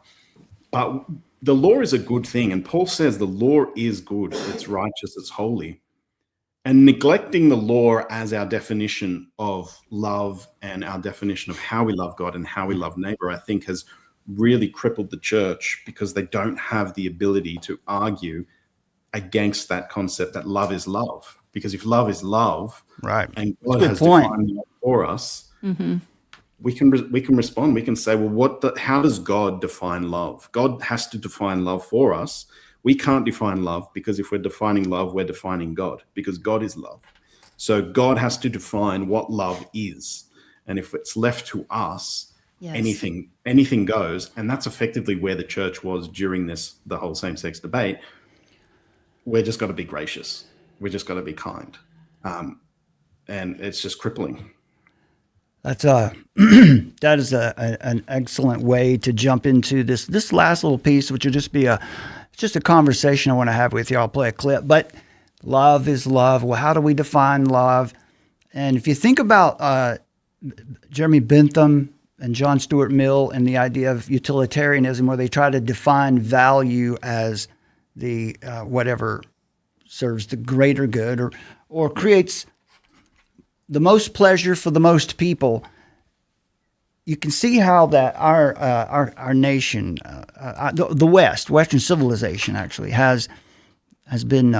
But the law is a good thing. And Paul says the law is good, it's righteous, it's holy. And neglecting the law as our definition of love and our definition of how we love God and how we love neighbor, I think has really crippled the church, because they don't have the ability to argue against that concept that love is love. Because if love is love, right, and God good has point. defined love for us, we can respond. We can say, well, how does God define love? God has to define love for us. We can't define love, because if we're defining love, we're defining God, because God is love. So God has to define what love is. And if it's left to us, Yes. anything goes. And that's effectively where the church was during the whole same-sex debate. We're just got to be gracious. We just got to be kind. And it's just crippling. That's that is an excellent way to jump into this last little piece, which will just be just a conversation I want to have with you. I'll play a clip, but love is love. Well, how do we define love? And if you think about Jeremy Bentham and John Stuart Mill and the idea of utilitarianism, where they try to define value as the whatever serves the greater good or creates the most pleasure for the most people, you can see how that our nation, the Western civilization, actually has been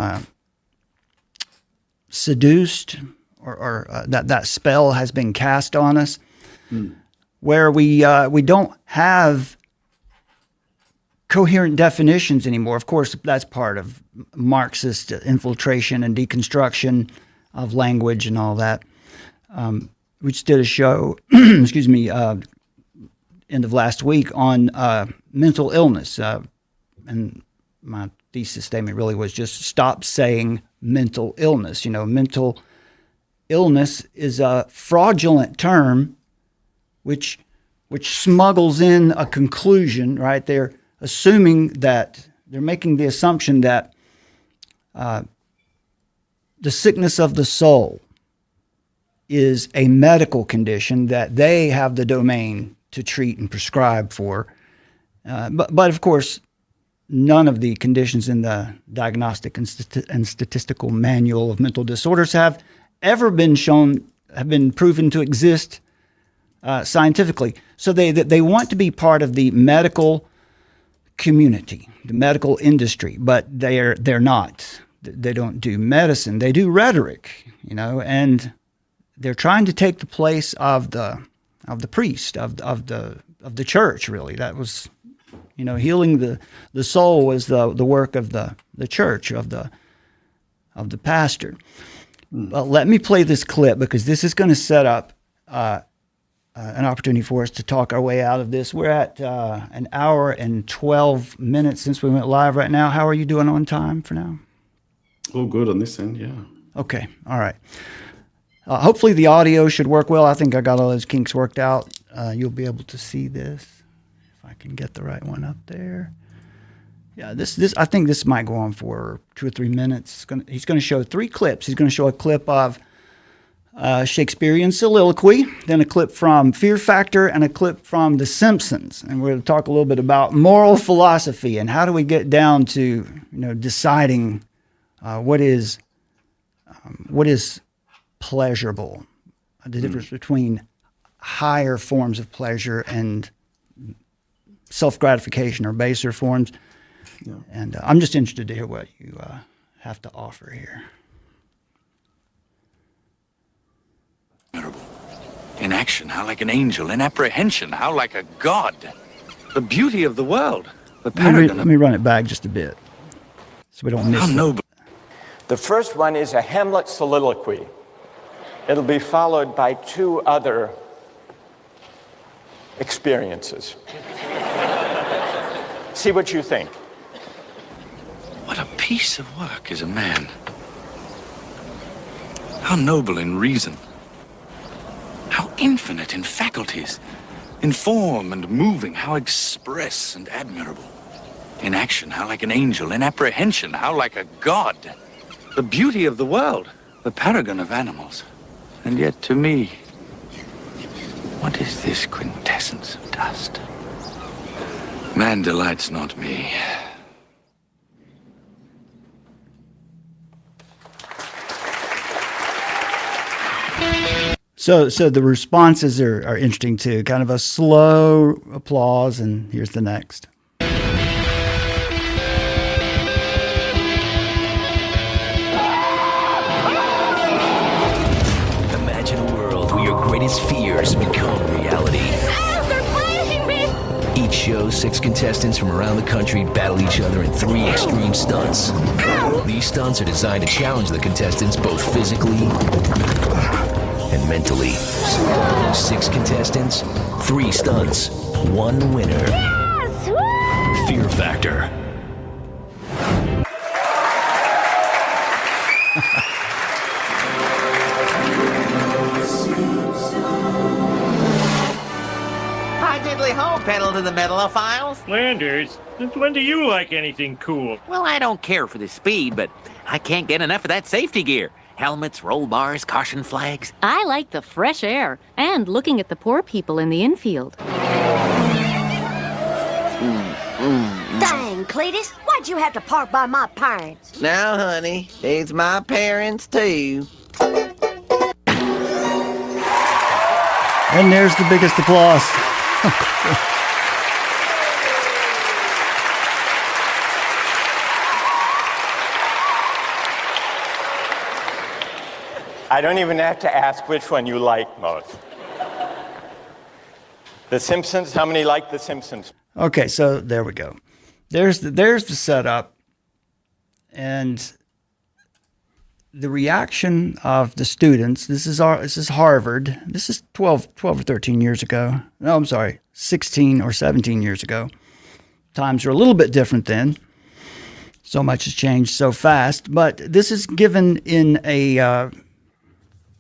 seduced, or that spell has been cast on us, where we don't have coherent definitions anymore. Of course, that's part of Marxist infiltration and deconstruction of language and all that. We just did a show, excuse me, end of last week on mental illness. And my thesis statement really was just stop saying mental illness. You know, mental illness is a fraudulent term which smuggles in a conclusion, right? They're assuming that, they're making the assumption that the sickness of the soul is a medical condition that they have the domain to treat and prescribe for. But of course, none of the conditions in the Diagnostic and Statistical Manual of Mental Disorders have ever been proven to exist scientifically. So they want to be part of the medical community, the medical industry, but they're not. They don't do medicine. They do rhetoric, and they're trying to take the place of the priest, of the church. Really, that was, healing the soul was the work of the church, of the pastor. Well, let me play this clip, because this is going to set up an opportunity for us to talk our way out of this. We're at an hour and 12 minutes since we went live right now. How are you doing on time for now? All good on this end, yeah. Okay, all right. Hopefully the audio should work well. I think I got all those kinks worked out. You'll be able to see this if I can get the right one up there. Yeah, this I think this might go on for 2 or 3 minutes. He's going to show 3 clips. He's going to show a clip of Shakespearean soliloquy, then a clip from Fear Factor, and a clip from The Simpsons. And we're going to talk a little bit about moral philosophy and how do we get down to deciding what is pleasurable, the difference between higher forms of pleasure and self-gratification or baser forms. Yeah. And I'm just interested to hear what you have to offer here. In action, how like an angel. In apprehension, how like a god. The beauty of the world. The paragon. Let me run it back just a bit so we don't miss it. Noble. The first one is a Hamlet soliloquy. It'll be followed by 2 other experiences. See what you think. What a piece of work is a man. How noble in reason. How infinite in faculties. In form and moving, how express and admirable. In action, how like an angel. In apprehension, how like a god. The beauty of the world. The paragon of animals. And yet to me, what is this quintessence of dust? Man delights not me. So the responses are interesting too. Kind of a slow applause, and here's the next. Imagine a world where your greatest fears become reality. Ow, they're flashing me! Each show, 6 contestants from around the country battle each other in 3 extreme stunts. Ow! These stunts are designed to challenge the contestants both physically and mentally. 6 contestants, 3 stunts, 1 winner. Yes! Woo! Fear factor. Hi, diddly ho, pedal to the metalophiles. Landers, since when do you like anything cool? Well, I don't care for the speed, but I can't get enough of that safety gear. Helmets, roll bars, caution flags. I like the fresh air and looking at the poor people in the infield. Dang, Cletus, why'd you have to park by my parents? Now, honey, it's my parents, too. And there's the biggest applause. I don't even have to ask which one you like most. The Simpsons? How many like The Simpsons? Okay, so there we go. There's the setup, and the reaction of the students. This is Harvard. This is 12 or 13 years ago. No, I'm sorry, 16 or 17 years ago. Times are a little bit different then. So much has changed so fast. But this is given in a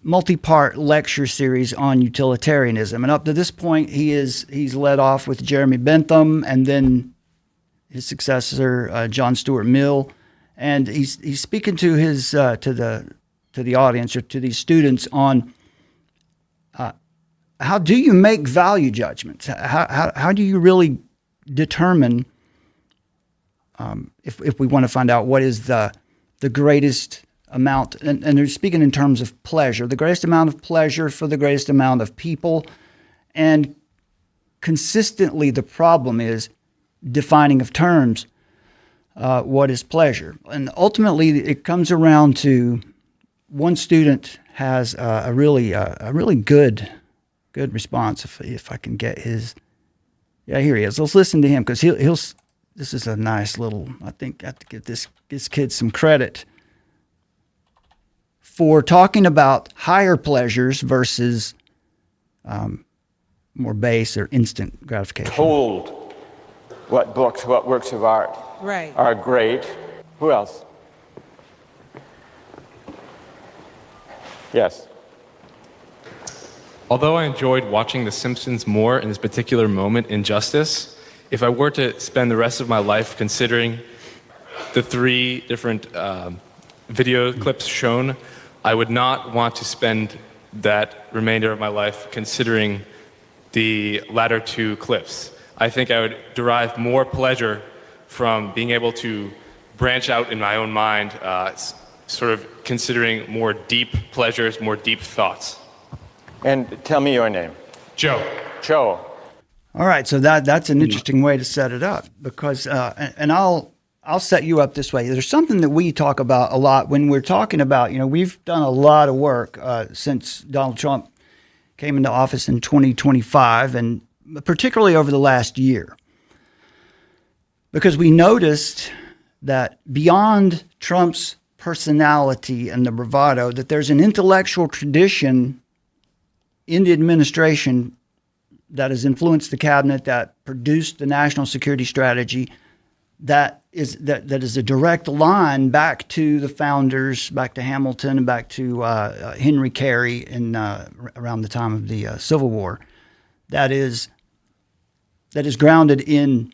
multi-part lecture series on utilitarianism, and up to this point, he's led off with Jeremy Bentham, and then his successor John Stuart Mill, and he's speaking to his to the audience or to these students on how do you make value judgments? How do you really determine if we want to find out what is the greatest amount, and they're speaking in terms of pleasure, the greatest amount of pleasure for the greatest amount of people. And consistently the problem is defining of terms, what is pleasure. And ultimately it comes around to one student has a really good response. If I can get his, yeah, here he is. Let's listen to him, because he'll this is a nice little, I think I have to give this kid some credit for talking about higher pleasures versus more base or instant gratification. Told what books, what works of art are great. Who else? Yes. Although I enjoyed watching The Simpsons more in this particular moment in Justice, if I were to spend the rest of my life considering the 3 different video clips shown, I would not want to spend that remainder of my life considering the latter 2 clips. I think I would derive more pleasure from being able to branch out in my own mind, sort of considering more deep pleasures, more deep thoughts. And tell me your name. Joe. Joe. All right, so that's an interesting way to set it up, because and I'll set you up this way. There's something that we talk about a lot when we're talking about, we've done a lot of work since Donald Trump came into office in 2025, and particularly over the last year, because we noticed that beyond Trump's personality and the bravado, that there's an intellectual tradition in the administration that has influenced the cabinet, that produced the national security strategy, that is a direct line back to the founders, back to Hamilton, and back to Henry Carey in around the time of the Civil War. That is grounded in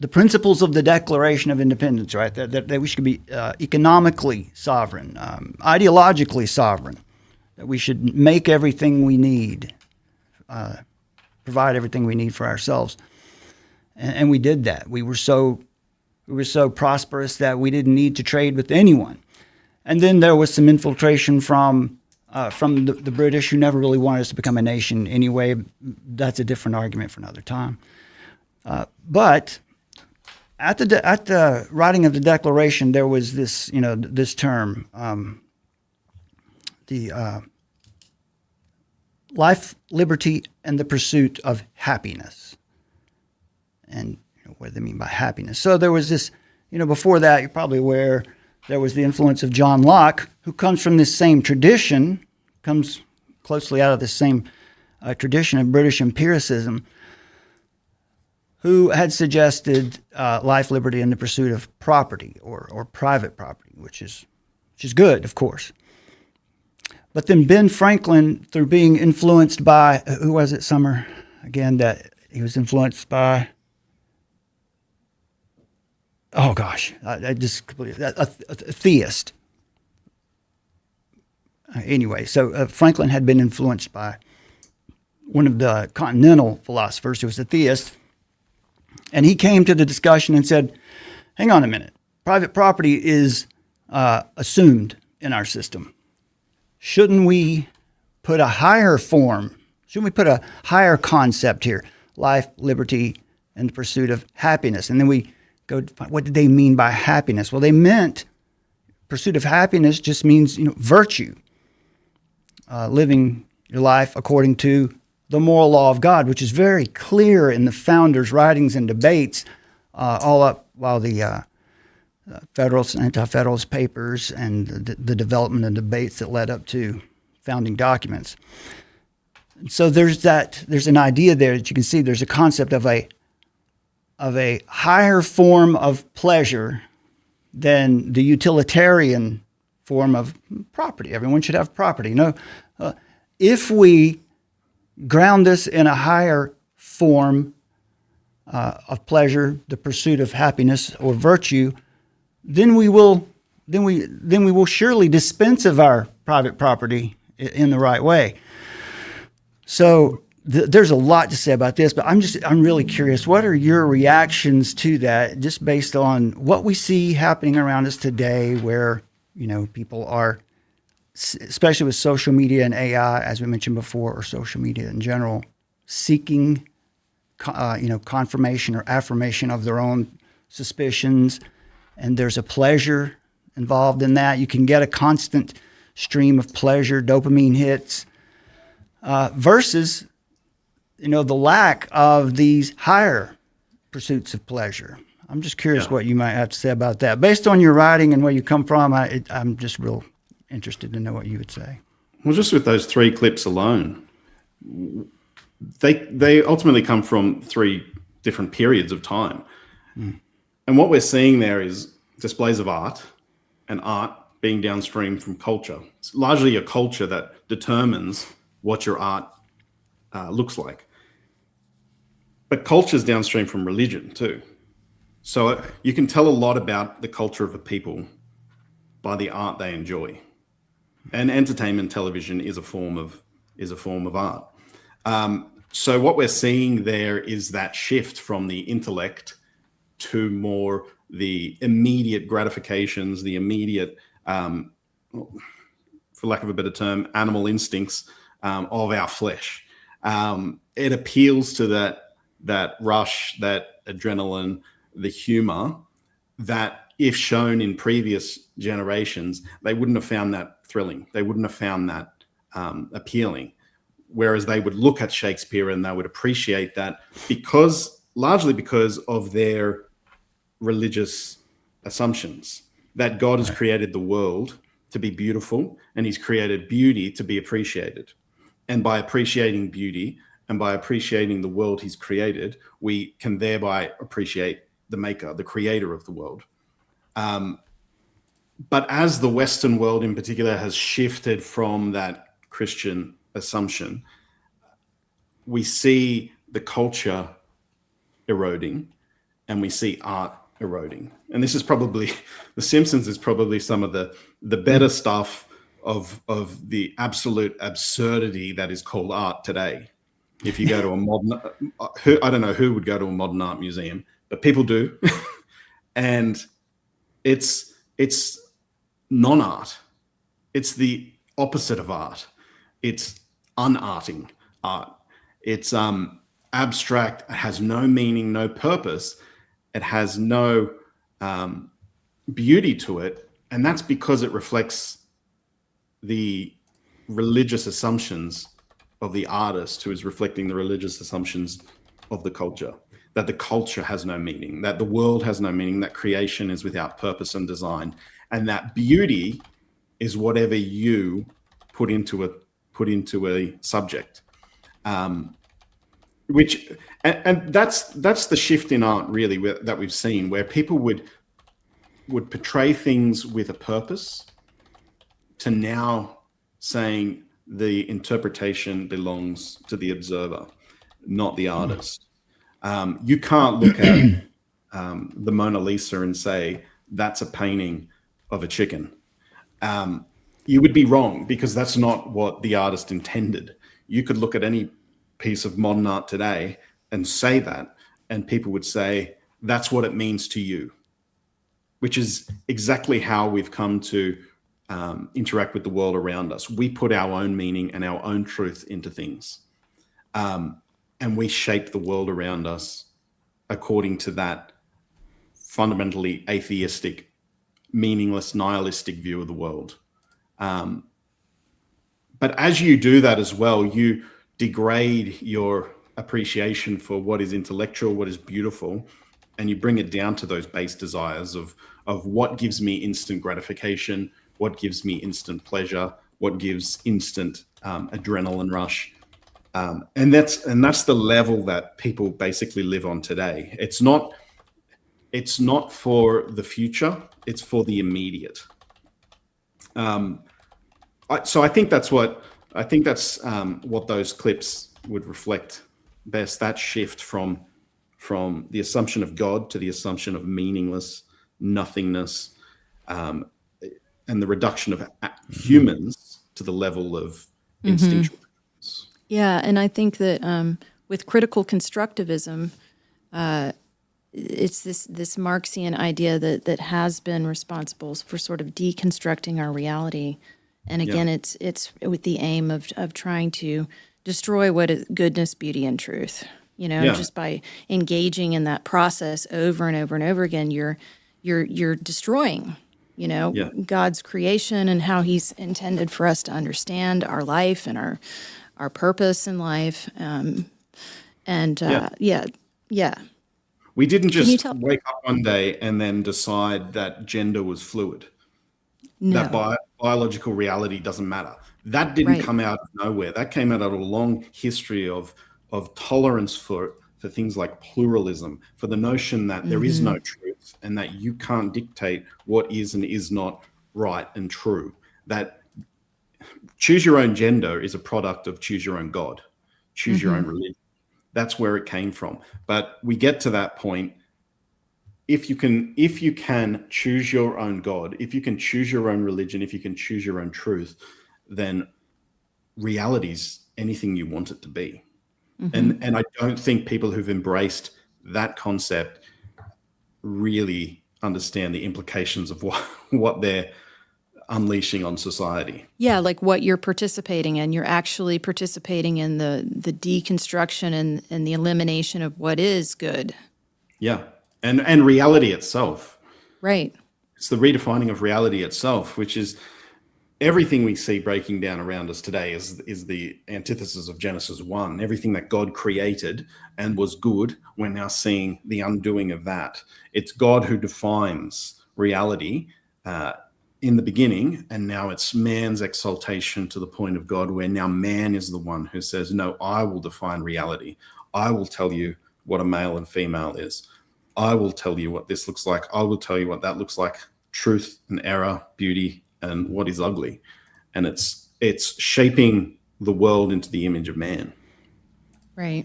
the principles of the Declaration of Independence, right? That we should be economically sovereign, ideologically sovereign, that we should make everything we need, provide everything we need for ourselves. and we did that. We were so prosperous that we didn't need to trade with anyone. And then there was some infiltration from the British, who never really wanted us to become a nation anyway. That's a different argument for another time. But at the writing of the Declaration, there was this, this term, the life, liberty, and the pursuit of happiness. And what do they mean by happiness? So there was this, before that, you're probably aware, there was the influence of John Locke, who comes from this same tradition, comes closely out of the same tradition of British empiricism, who had suggested life, liberty, and the pursuit of property or private property, which is good, of course. But then Ben Franklin, through being influenced by, who was it, Summer? Again, that he was influenced by, oh gosh, I just completely, a theist. Anyway, so Franklin had been influenced by one of the continental philosophers who was a theist. And he came to the discussion and said, hang on a minute, private property is assumed in our system. Shouldn't we put a higher form, shouldn't we put a higher concept here? Life, liberty, and the pursuit of happiness. And then we go, what did they mean by happiness? Well, they meant pursuit of happiness just means, virtue. Living your life according to the moral law of God, which is very clear in the founders' writings and debates, all up while the Federalist and Anti-Federalist papers and the development and debates that led up to founding documents. So there's an idea there that you can see. There's a concept of a higher form of pleasure than the utilitarian form of property. Everyone should have property. If we ground this in a higher form of pleasure, the pursuit of happiness or virtue, then we will surely dispense of our private property in the right way. So there's a lot to say about this, but I'm really curious. What are your reactions to that, just based on what we see happening around us today, where people are, especially with social media and AI, as we mentioned before, or social media in general, seeking confirmation or affirmation of their own suspicions, and there's a pleasure involved in that. You can get a constant stream of pleasure, dopamine hits, versus the lack of these higher pursuits of pleasure. I'm just curious what you might have to say about that. Based on your writing and where you come from, I'm just real interested to know what you would say. Well, just with those three clips alone, they ultimately come from three different periods of time. Mm. And what we're seeing there is displays of art, and art being downstream from culture. It's largely a culture that determines what your art looks like. But culture is downstream from religion too. So you can tell a lot about the culture of a people by the art they enjoy. And entertainment television is a form of art. So what we're seeing there is that shift from the intellect to more the immediate gratifications, the immediate, for lack of a better term, animal instincts of our flesh. It appeals to that rush, that adrenaline, the humor that, if shown in previous generations, they wouldn't have found that thrilling. They wouldn't have found that appealing. Whereas they would look at Shakespeare and they would appreciate that largely because of their religious assumptions that God has created the world to be beautiful, and he's created beauty to be appreciated. And by appreciating beauty and by appreciating the world he's created, we can thereby appreciate the maker, the creator of the world. But as the Western world in particular has shifted from that Christian assumption, we see the culture eroding and we see art eroding. And this is probably, The Simpsons is probably some of the better stuff of the absolute absurdity that is called art today. If you go to a modern, I don't know who would go to a modern art museum, but people do. And it's non-art. It's the opposite of art. It's unarting art. It's abstract. It has no meaning, no purpose. It has no beauty to it. And that's because it reflects the religious assumptions of the artist, who is reflecting the religious assumptions of the culture, that the culture has no meaning, that the world has no meaning, that creation is without purpose and design, and that beauty is whatever you put into a subject. Which that's the shift in art, really, that we've seen, where people would portray things with a purpose, to now saying the interpretation belongs to the observer, not the artist. You can't look at the Mona Lisa and say that's a painting of a chicken. You would be wrong, because that's not what the artist intended. You could look at any piece of modern art today and say that, and people would say that's what it means to you, which is exactly how we've come to interact with the world around us. We put our own meaning and our own truth into things, and we shape the world around us according to that fundamentally atheistic, meaningless, nihilistic view of the world. But as you do that as well, you degrade your appreciation for what is intellectual, what is beautiful, and you bring it down to those base desires of what gives me instant gratification, what gives me instant pleasure, what gives instant adrenaline rush. And that's the level that people basically live on today. It's not for the future, it's for the immediate. So I think that's what those clips would reflect best, that shift from the assumption of God to the assumption of meaningless nothingness, and the reduction of humans to the level of instinctual. Yeah, and I think that with critical constructivism, it's this Marxian idea that has been responsible for sort of deconstructing our reality. And again, it's with the aim of trying to destroy what is goodness, beauty, and truth. Just by engaging in that process over and over and over again, you're destroying, God's creation and how He's intended for us to understand our life and our purpose in life. We didn't just wake up one day and then decide that gender was fluid. No. That biological reality doesn't matter. That didn't come out of nowhere. That came out of a long history of tolerance for things like pluralism, for the notion that there is no truth and that you can't dictate what is and is not right and true. That choose your own gender is a product of choose your own God, choose your own religion. That's where it came from. But we get to that point. If you can choose your own God, if you can choose your own religion, if you can choose your own truth, then reality's anything you want it to be. And I don't think people who've embraced that concept really understand the implications of what they're unleashing on society. Yeah, like what you're participating in. You're actually participating in the deconstruction and the elimination of what is good. Yeah. And reality itself. Right. It's the redefining of reality itself, which is everything we see breaking down around us today is the antithesis of Genesis 1. Everything that God created and was good, we're now seeing the undoing of that. It's God who defines reality in the beginning, and now it's man's exaltation to the point of God, where now man is the one who says, no, I will define reality. I will tell you what a male and female is. I will tell you what this looks like. I will tell you what that looks like. Truth and error, beauty, and what is ugly. And it's shaping the world into the image of man. Right.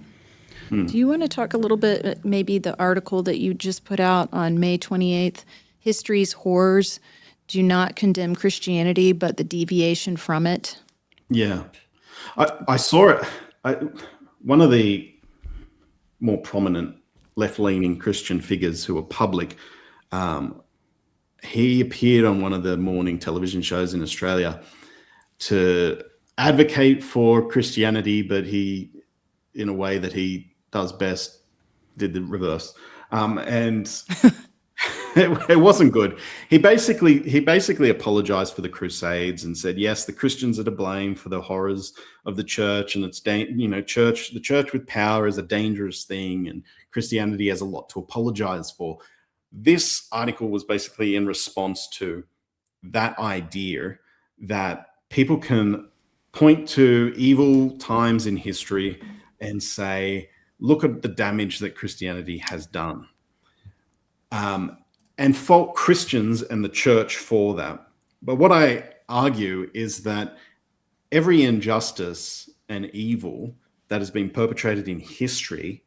Do you want to talk a little bit, maybe the article that you just put out on May 28th, History's Horrors Do Not Condemn Christianity, but the Deviation from It? Yeah. I saw it. one of the more prominent left-leaning Christian figures who are public, he appeared on one of the morning television shows in Australia to advocate for Christianity, but he, in a way that he does best, did the reverse. And it wasn't good. He basically apologized for the Crusades and said, yes, the Christians are to blame for the horrors of the church, and it's the church with power is a dangerous thing, and Christianity has a lot to apologize for. This article was basically in response to that idea that people can point to evil times in history and say, look at the damage that Christianity has done. And fault Christians and the church for that. But what I argue is that every injustice and evil that has been perpetrated in history,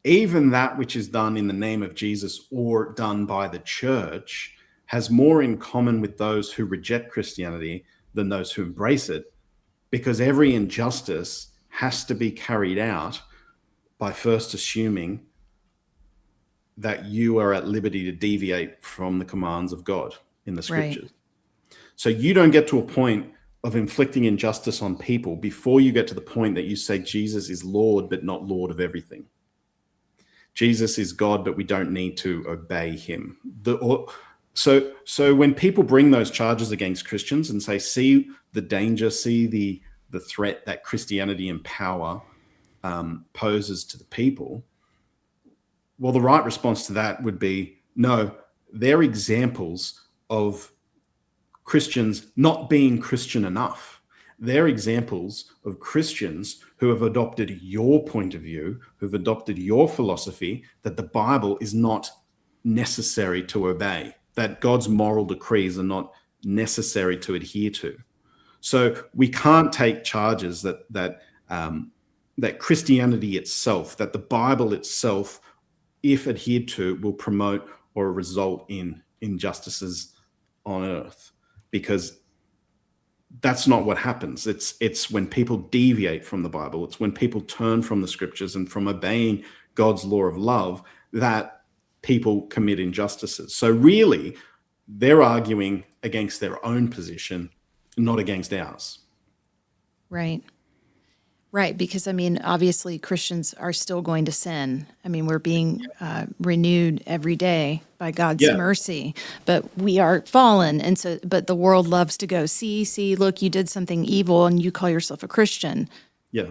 even that which is done in the name of Jesus or done by the church, has more in common with those who reject Christianity than those who embrace it, because every injustice has to be carried out by first assuming that you are at liberty to deviate from the commands of God in the scriptures. Right. So you don't get to a point of inflicting injustice on people before you get to the point that you say Jesus is Lord, but not Lord of everything. Jesus is God, but we don't need to obey him. So when people bring those charges against Christians and say, see the danger, see the threat that Christianity and power poses to the people, well, the right response to that would be, no, they're examples of Christians not being Christian enough. They're examples of Christians who have adopted your point of view, who've adopted your philosophy, that the Bible is not necessary to obey, that God's moral decrees are not necessary to adhere to. So we can't take charges that Christianity itself, that the Bible itself, if adhered to, will promote or result in injustices on earth, because that's not what happens. It's when people deviate from the Bible, it's when people turn from the scriptures and from obeying God's law of love, that people commit injustices. So really, they're arguing against their own position, not against ours. Right. Right, because, I mean, obviously Christians are still going to sin. I mean, we're being renewed every day by God's mercy, but we are fallen. And so, but the world loves to go, see, look, you did something evil and you call yourself a Christian. Yeah.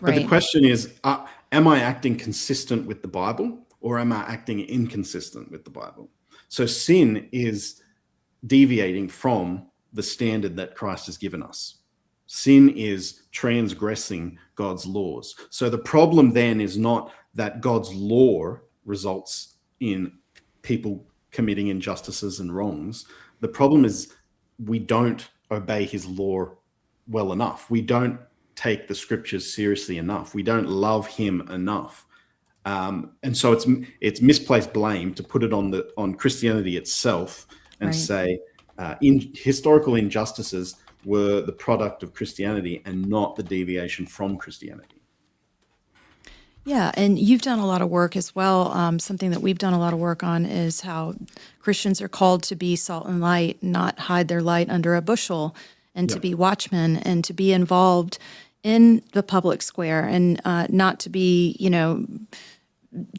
But the question is, am I acting consistent with the Bible, or am I acting inconsistent with the Bible? So sin is deviating from the standard that Christ has given us. Sin is transgressing God's laws. So the problem then is not that God's law results in people committing injustices and wrongs. The problem is we don't obey his law well enough. We don't take the scriptures seriously enough. We don't love him enough. And so it's misplaced blame to put it on Christianity itself and say historical injustices were the product of Christianity and not the deviation from Christianity. Yeah, and you've done a lot of work as well. Something that we've done a lot of work on is how Christians are called to be salt and light, not hide their light under a bushel, and to be watchmen and to be involved in the public square, and not to be,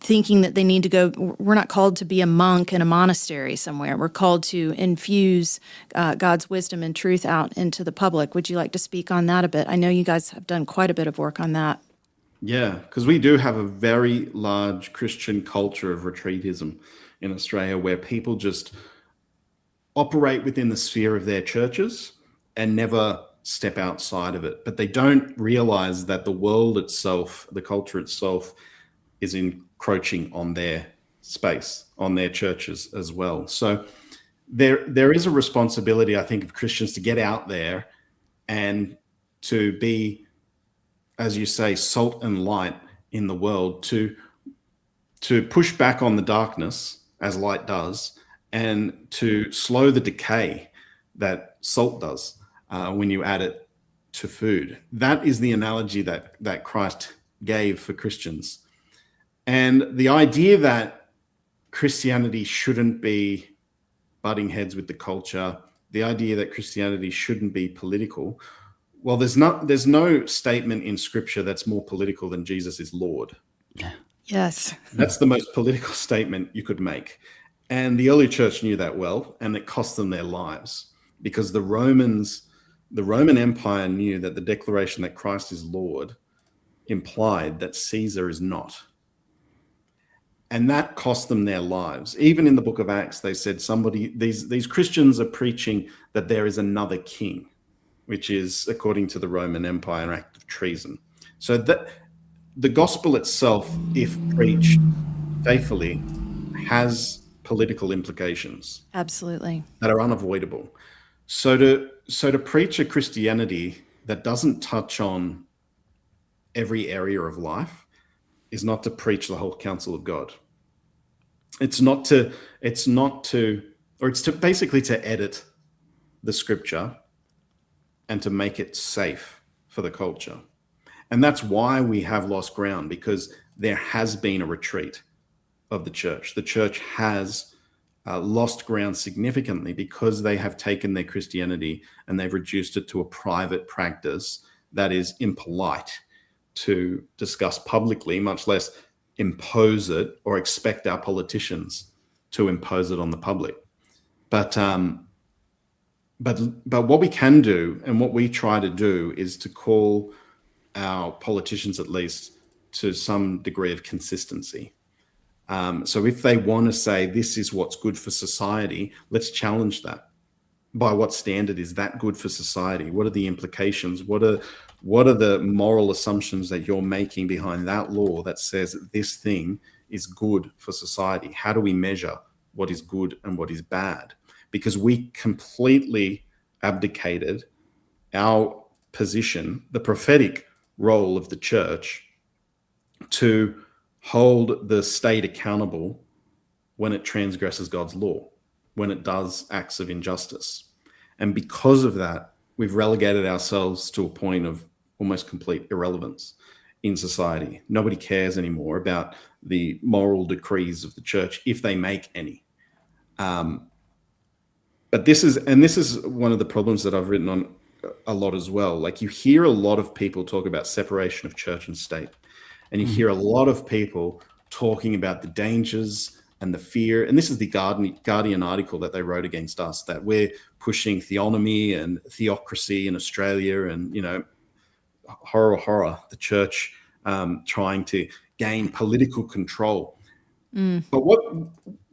thinking that they need to go. We're not called to be a monk in a monastery somewhere. We're called to infuse God's wisdom and truth out into the public. Would you like to speak on that a bit? I know you guys have done quite a bit of work on that. Yeah, because we do have a very large Christian culture of retreatism in Australia, where people just operate within the sphere of their churches and never step outside of it. But they don't realize that the world itself, the culture itself, is encroaching on their space, on their churches as well. So there is a responsibility, I think, of Christians to get out there and to be, as you say, salt and light in the world, to push back on the darkness as light does, and to slow the decay that salt does when you add it to food. That is the analogy that Christ gave for Christians. And the idea that Christianity shouldn't be butting heads with the culture, the idea that Christianity shouldn't be political, well, there's no statement in Scripture that's more political than Jesus is Lord. Yes. That's the most political statement you could make. And the early church knew that well, and it cost them their lives, because the Roman Empire knew that the declaration that Christ is Lord implied that Caesar is not. And that cost them their lives. Even in the book of Acts, they said these Christians are preaching that there is another king, which is, according to the Roman Empire, an act of treason. So that the gospel itself, if preached faithfully, has political implications. Absolutely. That are unavoidable. So to preach a Christianity that doesn't touch on every area of life is not to preach the whole counsel of God. It's basically to edit the Scripture and to make it safe for the culture. And that's why we have lost ground, because there has been a retreat of the church. The church has lost ground significantly because they have taken their Christianity and they've reduced it to a private practice that is impolite to discuss publicly, much less impose it or expect our politicians to impose it on the public. But what we can do, and what we try to do, is to call our politicians, at least, to some degree of consistency. So if they want to say this is what's good for society, let's challenge that. By what standard is that good for society? What are the implications? What are the moral assumptions that you're making behind that law that says that this thing is good for society? How do we measure what is good and what is bad? Because we completely abdicated our position, the prophetic role of the church, to hold the state accountable when it transgresses God's law, when it does acts of injustice. And because of that, we've relegated ourselves to a point of almost complete irrelevance in society. Nobody cares anymore about the moral decrees of the church, if they make any. But this is one of the problems that I've written on a lot as well. Like, you hear a lot of people talk about separation of church and state, and you hear a lot of people talking about the dangers and the fear. And this is the Guardian article that they wrote against us, that we're pushing theonomy and theocracy in Australia, and, you know, horror, the church trying to gain political control. But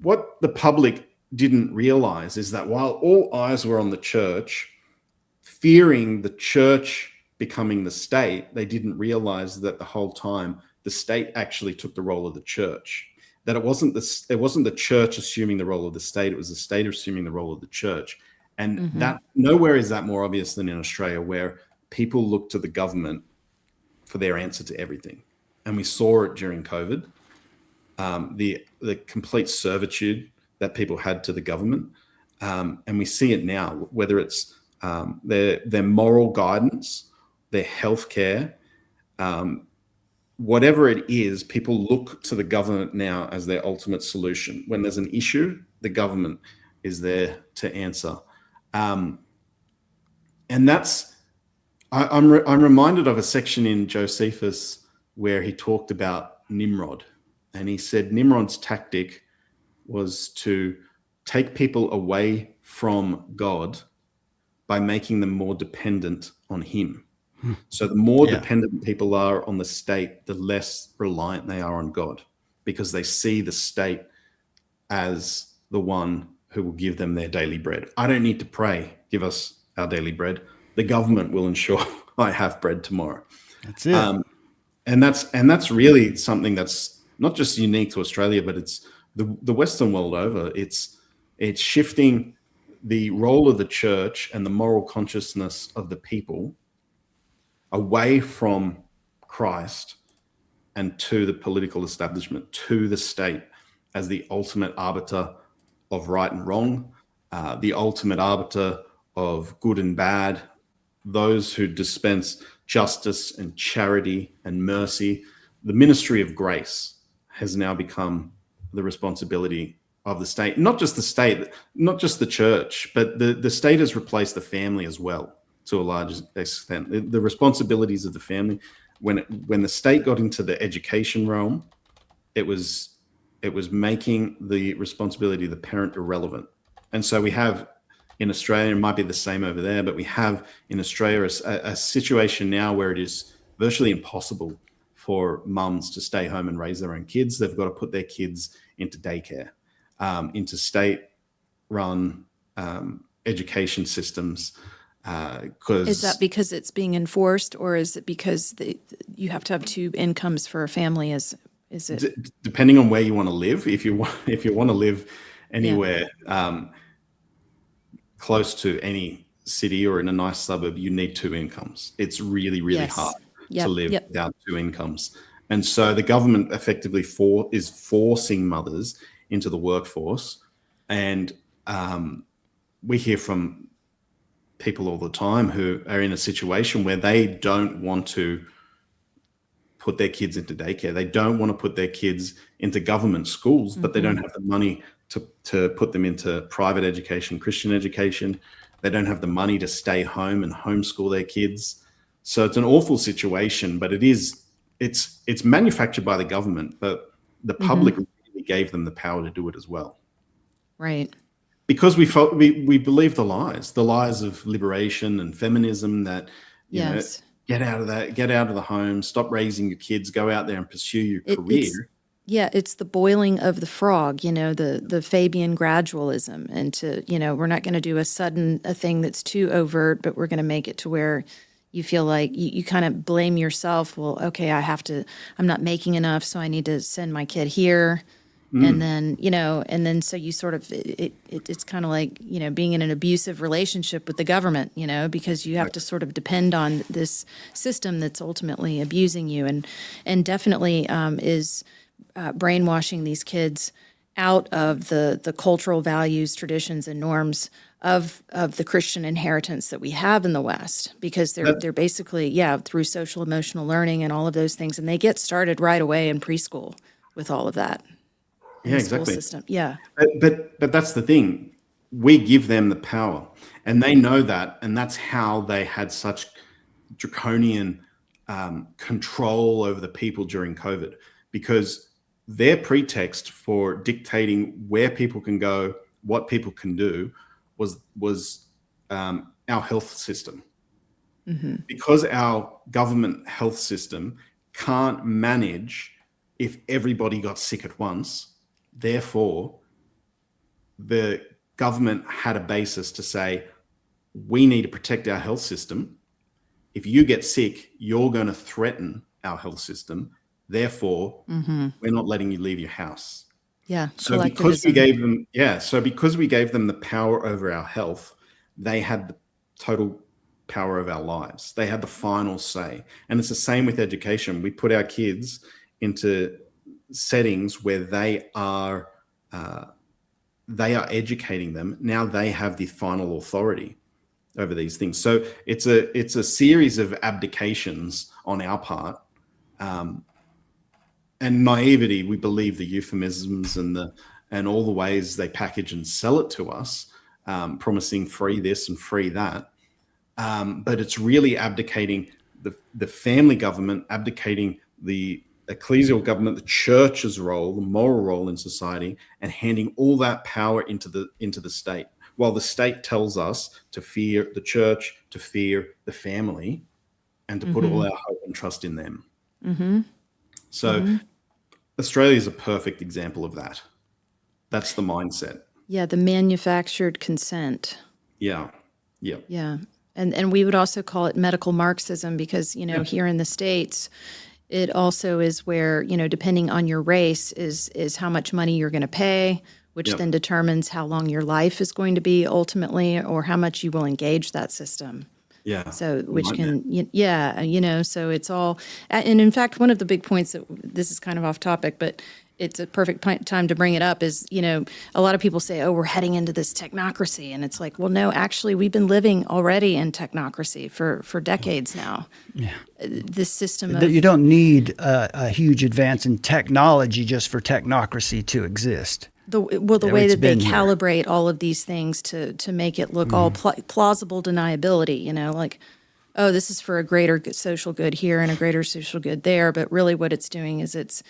what the public didn't realize is that while all eyes were on the church, fearing the church becoming the state, they didn't realize that the whole time the state actually took the role of the church. That it wasn't the church assuming the role of the state, it was the state assuming the role of the church. And that nowhere is that more obvious than in Australia, where people look to the government for their answer to everything. And we saw it during COVID, the complete servitude that people had to the government. And we see it now, whether it's their moral guidance, their healthcare, whatever it is, people look to the government now as their ultimate solution. When there's an issue, the government is there to answer. And that's, I'm reminded of a section in Josephus where he talked about Nimrod. And he said Nimrod's tactic was to take people away from God by making them more dependent on him. So the more dependent people are on the state, the less reliant they are on God, because they see the state as the one who will give them their daily bread. I don't need to pray, give us our daily bread. The government will ensure I have bread tomorrow. That's it. And that's really something that's not just unique to Australia, but it's the Western world over. It's shifting the role of the church and the moral consciousness of the people away from Christ and to the political establishment, to the state as the ultimate arbiter of right and wrong, the ultimate arbiter of good and bad, those who dispense justice and charity and mercy, the ministry of grace has now become the responsibility of the state. Not just the state, not just the church, but the state has replaced the family as well to a large extent. The responsibilities of the family, when the state got into the education realm, it was making the responsibility of the parent irrelevant. And so we have in Australia, it might be the same over there, but we have in Australia a situation now where it is virtually impossible for mums to stay home and raise their own kids. They've got to put their kids into daycare, into state-run education systems. Is that because it's being enforced, or is it because you have to have two incomes for a family? Is it depending on where you want to live? If you want to live anywhere close to any city or in a nice suburb, you need two incomes. It's really, really hard to live without two incomes. And so the government effectively is forcing mothers into the workforce. And we hear from people all the time who are in a situation where they don't want to put their kids into daycare. They don't want to put their kids into government schools, but they don't have the money to put them into private education, Christian education. They don't have the money to stay home and homeschool their kids. So it's an awful situation, but it's manufactured by the government, but the public really gave them the power to do it as well. Right. Because we believe the lies of liberation and feminism that, you know, get out of the home, stop raising your kids, go out there and pursue your career. It's the boiling of the frog, you know, the Fabian gradualism, and we're not going to do a thing that's too overt, but we're going to make it to where you feel like you kind of blame yourself. Well, okay, I'm not making enough, so I need to send my kid here. And then, so you sort of, it's kind of like, you know, being in an abusive relationship with the government, you know, because you have to sort of depend on this system that's ultimately abusing you and definitely is brainwashing these kids out of the cultural values, traditions, and norms of the Christian inheritance that we have in the West, because they're basically, through social emotional learning and all of those things. And they get started right away in preschool with all of that. Exactly. System. Yeah. But that's the thing. We give them the power, and they know that, and that's how they had such draconian control over the people during COVID, because their pretext for dictating where people can go, what people can do, was our health system. Because our government health system can't manage if everybody got sick at once. Therefore, the government had a basis to say, we need to protect our health system. If you get sick, you're going to threaten our health system. Therefore, we're not letting you leave your house. Yeah. So because we gave them, the power over our health, they had the total power of our lives. They had the final say. And it's the same with education. We put our kids into settings where they are educating them. Now they have the final authority over these things. So it's a series of abdications on our part, and naivety. We believe the euphemisms and all the ways they package and sell it to us, promising free this and free that. But it's really abdicating the family government, abdicating the ecclesial government, the church's role, the moral role in society, and handing all that power into the state, while the state tells us to fear the church, to fear the family, and to put all our hope and trust in them. So Australia is a perfect example of that. That's the mindset. Yeah, the manufactured consent. Yeah. And we would also call it medical Marxism, because, you know, here in the States, it also is where, you know, depending on your race is how much money you're going to pay, which then determines how long your life is going to be ultimately, or how much you will engage that system. Yeah. So, which can, you know, so it's all, and in fact, one of the big points that, this is kind of off topic, but it's a perfect time to bring it up is, a lot of people say, oh, we're heading into this technocracy. And it's like, well, no, actually, we've been living already in technocracy for decades now. Yeah. This system of... You don't need a huge advance in technology just for technocracy to exist. The way that they calibrate all of these things to make it look all plausible deniability, like, oh, this is for a greater social good here and a greater social good there. But really what it's doing is it's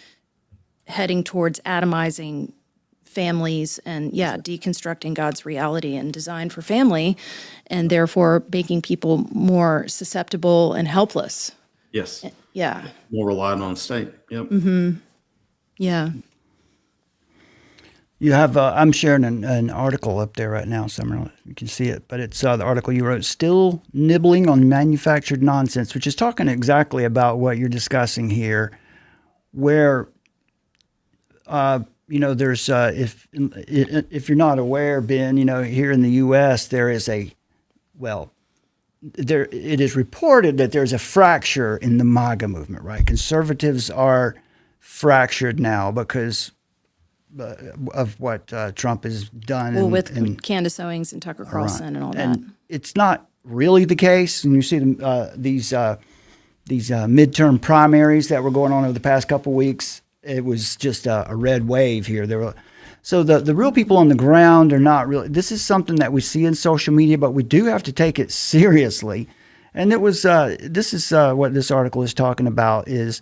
heading towards atomizing families and, deconstructing God's reality and design for family, and therefore making people more susceptible and helpless. Yes. Yeah. More reliant on the state. Yep. Mm-hmm. Yeah. You have, I'm sharing an article up there right now, Summer. You can see it, but it's the article you wrote, Still Nibbling on Manufactured Nonsense, which is talking exactly about what you're discussing here, where, there's, if you're not aware, Ben, here in the U.S., there is it is reported that there's a fracture in the MAGA movement, right? Conservatives are fractured now because of what Trump has done. Well, with Candace Owens and Tucker Carlson and all that. And it's not really the case. And you see these midterm primaries that were going on over the past couple of weeks. It was just a red wave here. So the real people on the ground are not really. This is something that we see in social media, but we do have to take it seriously. And it was this is what this article is talking about is.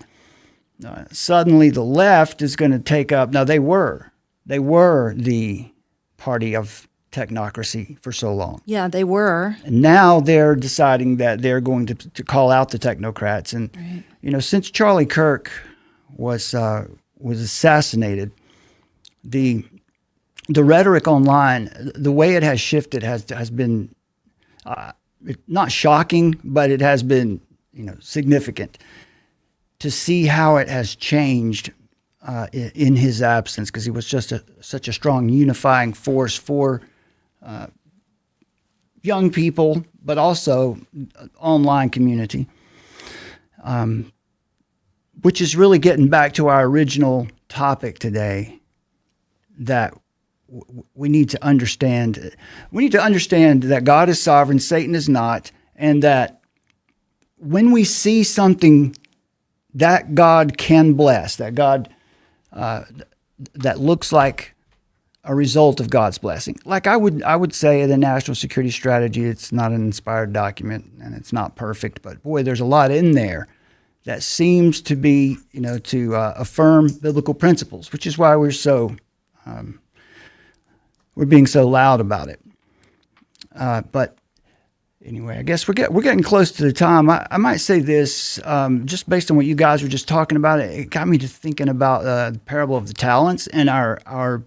Suddenly the left is going to take up. Now they were the party of technocracy for so long. Yeah, they were. And now they're deciding that they're going to call out the technocrats. And since Charlie Kirk was assassinated, the rhetoric online, the way it has shifted has been not shocking, but it has been significant. To see how it has changed in his absence, because he was just such a strong unifying force for young people, but also online community, which is really getting back to our original topic today, that we need to understand. We need to understand that God is sovereign, Satan is not, and that when we see something that God can bless, that God that looks like a result of God's blessing. Like I would say the national security strategy, it's not an inspired document and it's not perfect, but boy, there's a lot in there that seems to be, to affirm biblical principles, which is why we're being so loud about it. But anyway, I guess we're getting close to the time. I might say this, just based on what you guys were just talking about. It got me to thinking about the parable of the talents and our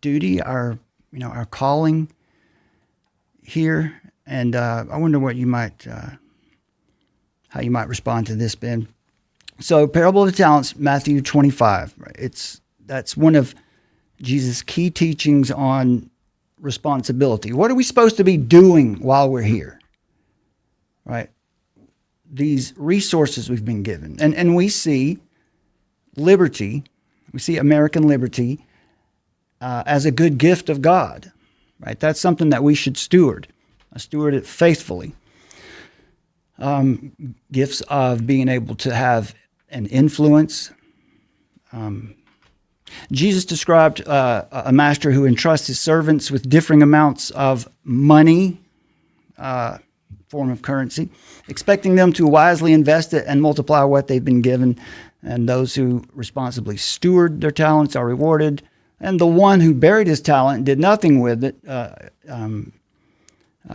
duty, our calling here. And I wonder what you might, how you might respond to this, Ben. So, parable of the talents, Matthew 25. Right? That's one of Jesus' key teachings on responsibility. What are we supposed to be doing while we're here? Right? These resources we've been given. And we see liberty, we see American liberty as a good gift of God. Right? That's something that we should steward it faithfully. Gifts of being able to have an influence. Jesus described a master who entrusts his servants with differing amounts of money, form of currency, expecting them to wisely invest it and multiply what they've been given. And those who responsibly steward their talents are rewarded. And the one who buried his talent and did nothing with it out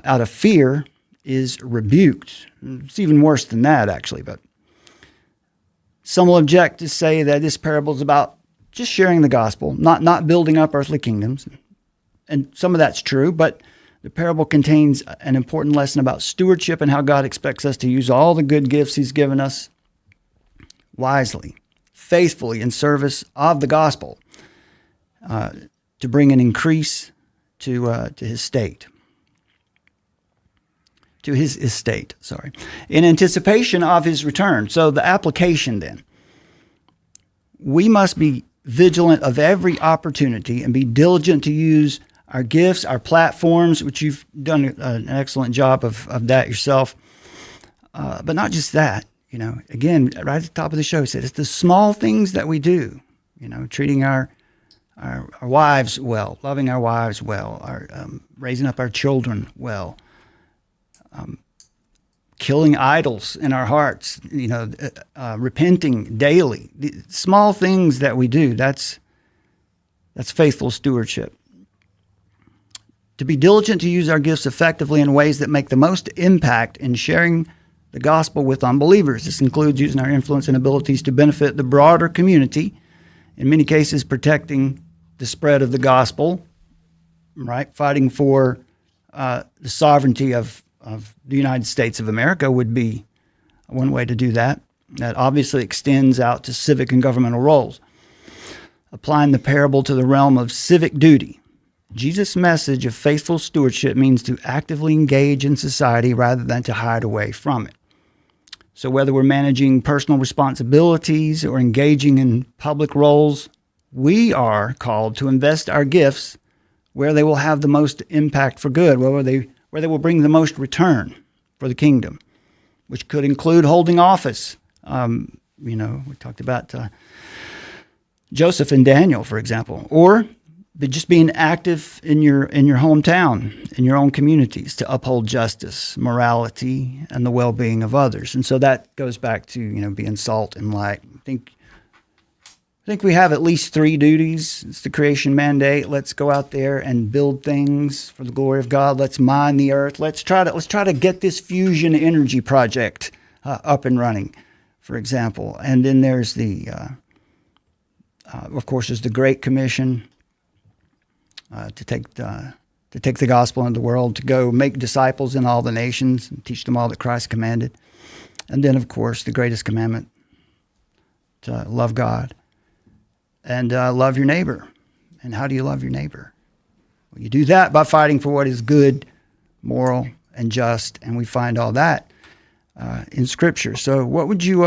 of fear is rebuked. It's even worse than that, actually. But some will object to say that this parable is about just sharing the gospel, not building up earthly kingdoms. And some of that's true, but the parable contains an important lesson about stewardship and how God expects us to use all the good gifts he's given us wisely, faithfully in service of the gospel to bring an increase to his estate, in anticipation of his return. So the application then, we must be vigilant of every opportunity and be diligent to use our gifts, our platforms, which you've done an excellent job of that yourself. But not just that, again, right at the top of the show, he said, it's the small things that we do, treating our wives well, loving our wives well, raising up our children well, killing idols in our hearts, repenting daily. The small things that we do, that's faithful stewardship. To be diligent to use our gifts effectively in ways that make the most impact in sharing the gospel with unbelievers. This includes using our influence and abilities to benefit the broader community, in many cases protecting the spread of the gospel, right? Fighting for the sovereignty of the United States of America would be one way to do that. That obviously extends out to civic and governmental roles. Applying the parable to the realm of civic duty. Jesus' message of faithful stewardship means to actively engage in society rather than to hide away from it. So whether we're managing personal responsibilities or engaging in public roles, we are called to invest our gifts where they will have the most impact for good, where they will bring the most return for the kingdom, which could include holding office. We talked about Joseph and Daniel, for example, or just being active in your hometown, in your own communities, to uphold justice, morality, and the well-being of others. And so that goes back to being salt and light. I think we have at least 3 duties. It's the creation mandate. Let's go out there and build things for the glory of God. Let's mine the earth. Let's try to get this fusion energy project up and running, for example. And then there's of course, there's the Great Commission. To take the gospel into the world, to go make disciples in all the nations and teach them all that Christ commanded. And then, of course, the greatest commandment, to love God and love your neighbor. And how do you love your neighbor? Well, you do that by fighting for what is good, moral, and just, and we find all that in Scripture. So what would you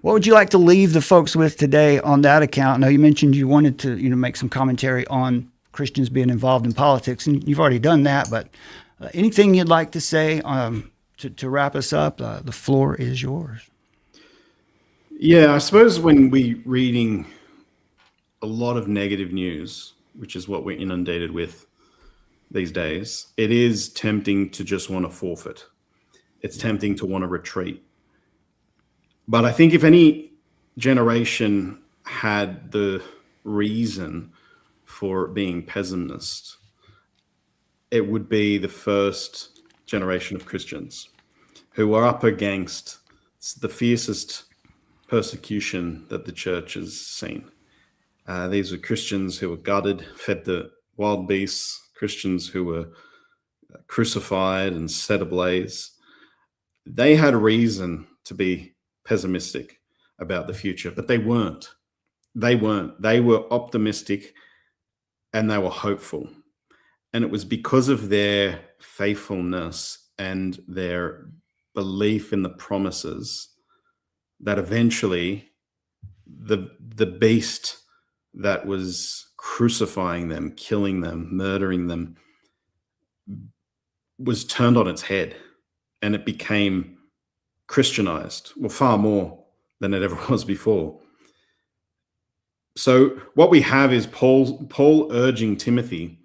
like to leave the folks with today on that account? I know you mentioned you wanted to make some commentary on Christians being involved in politics, and you've already done that, but anything you'd like to say to wrap us up? The floor is yours. Yeah, I suppose when we're reading a lot of negative news, which is what we're inundated with these days, it is tempting to just want to forfeit. It's tempting to want to retreat. But I think if any generation had the reason for being pessimist, it would be the first generation of Christians who are up against the fiercest persecution that the church has seen. These were Christians who were gutted, fed the wild beasts, Christians who were crucified and set ablaze. They had a reason to be pessimistic about the future, but they weren't. They were optimistic and they were hopeful. And it was because of their faithfulness and their belief in the promises that eventually the beast that was crucifying them, killing them, murdering them, was turned on its head, and it became Christianized, well, far more than it ever was before. So what we have is Paul urging Timothy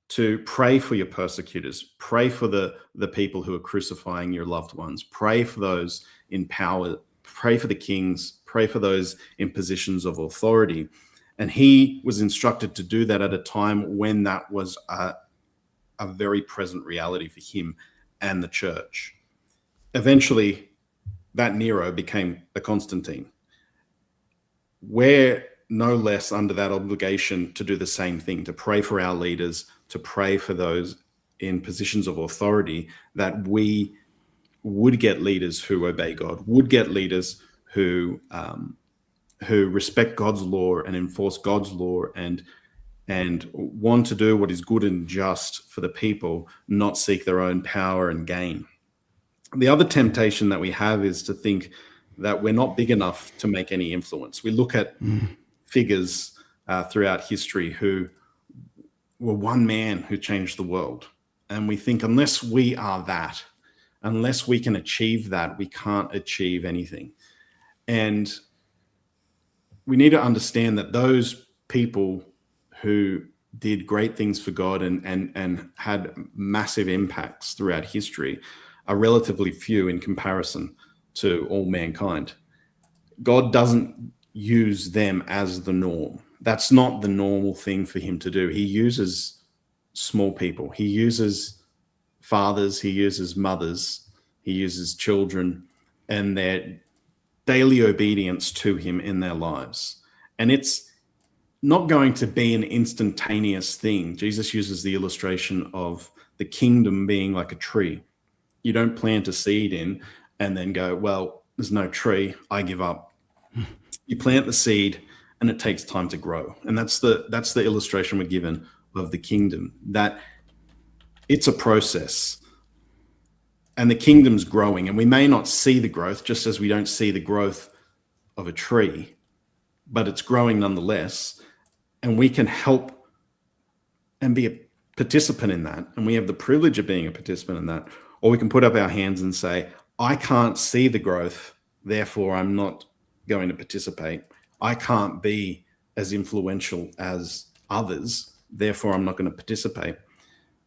to pray for your persecutors, pray for the people who are crucifying your loved ones, pray for those in power, pray for the kings, pray for those in positions of authority. And he was instructed to do that at a time when that was a very present reality for him and the church. Eventually, that Nero became a Constantine. We're no less under that obligation to do the same thing, to pray for our leaders, to pray for those in positions of authority, that we would get leaders who obey God, would get leaders who respect God's law and enforce God's law and want to do what is good and just for the people, not seek their own power and gain. The other temptation that we have is to think that we're not big enough to make any influence. We look at figures throughout history who were one man who changed the world. And we think unless we are that, unless we can achieve that, we can't achieve anything. And we need to understand that those people who did great things for God and had massive impacts throughout history are relatively few in comparison to all mankind. God doesn't use them as the norm. That's not the normal thing for him to do. He uses small people. He uses fathers, he uses mothers, he uses children and their daily obedience to him in their lives. And it's not going to be an instantaneous thing. Jesus uses the illustration of the kingdom being like a tree. You don't plant a seed in and then go, well, there's no tree, I give up. You plant the seed and it takes time to grow. And that's the illustration we're given of the kingdom, that it's a process. And the kingdom's growing, and we may not see the growth, just as we don't see the growth of a tree, but it's growing nonetheless. And we can help and be a participant in that. And we have the privilege of being a participant in that. Or we can put up our hands and say, I can't see the growth, therefore I'm not going to participate. I can't be as influential as others, therefore I'm not going to participate.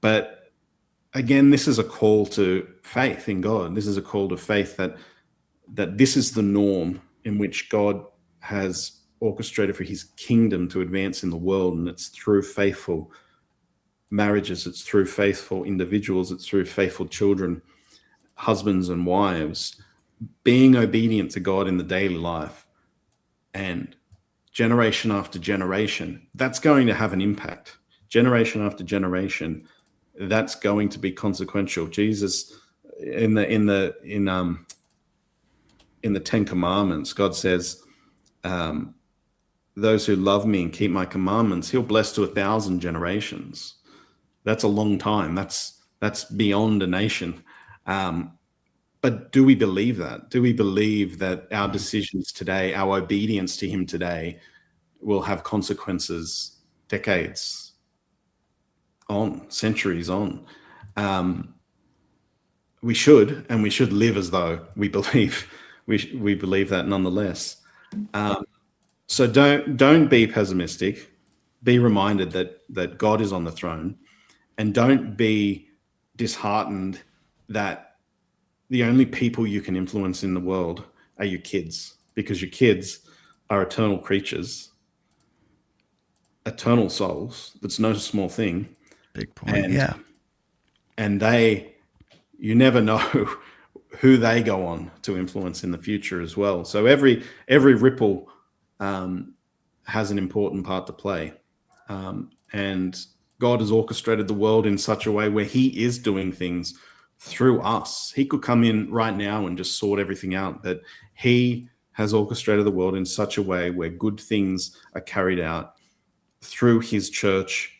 But again, this is a call to faith in God. This is a call to faith that this is the norm in which God has orchestrated for his kingdom to advance in the world. And it's through faithful marriages, it's through faithful individuals, it's through faithful children, husbands and wives, being obedient to God in the daily life. And generation after generation, that's going to have an impact. Generation after generation, that's going to be consequential. Jesus, in the Ten Commandments, God says, those who love me and keep my commandments, he'll bless to 1,000 generations. That's a long time. That's beyond a nation. But do we believe that? Do we believe that our decisions today, our obedience to him today, will have consequences decades on, centuries on? We should, and we should live as though we believe we believe that nonetheless. So don't be pessimistic. Be reminded that God is on the throne, and don't be disheartened that the only people you can influence in the world are your kids, because your kids are eternal creatures, eternal souls. That's no small thing. Big point. And you never know who they go on to influence in the future as well. So every ripple has an important part to play. And God has orchestrated the world in such a way where he is doing things through us. He could come in right now and just sort everything out, but he has orchestrated the world in such a way where good things are carried out through his church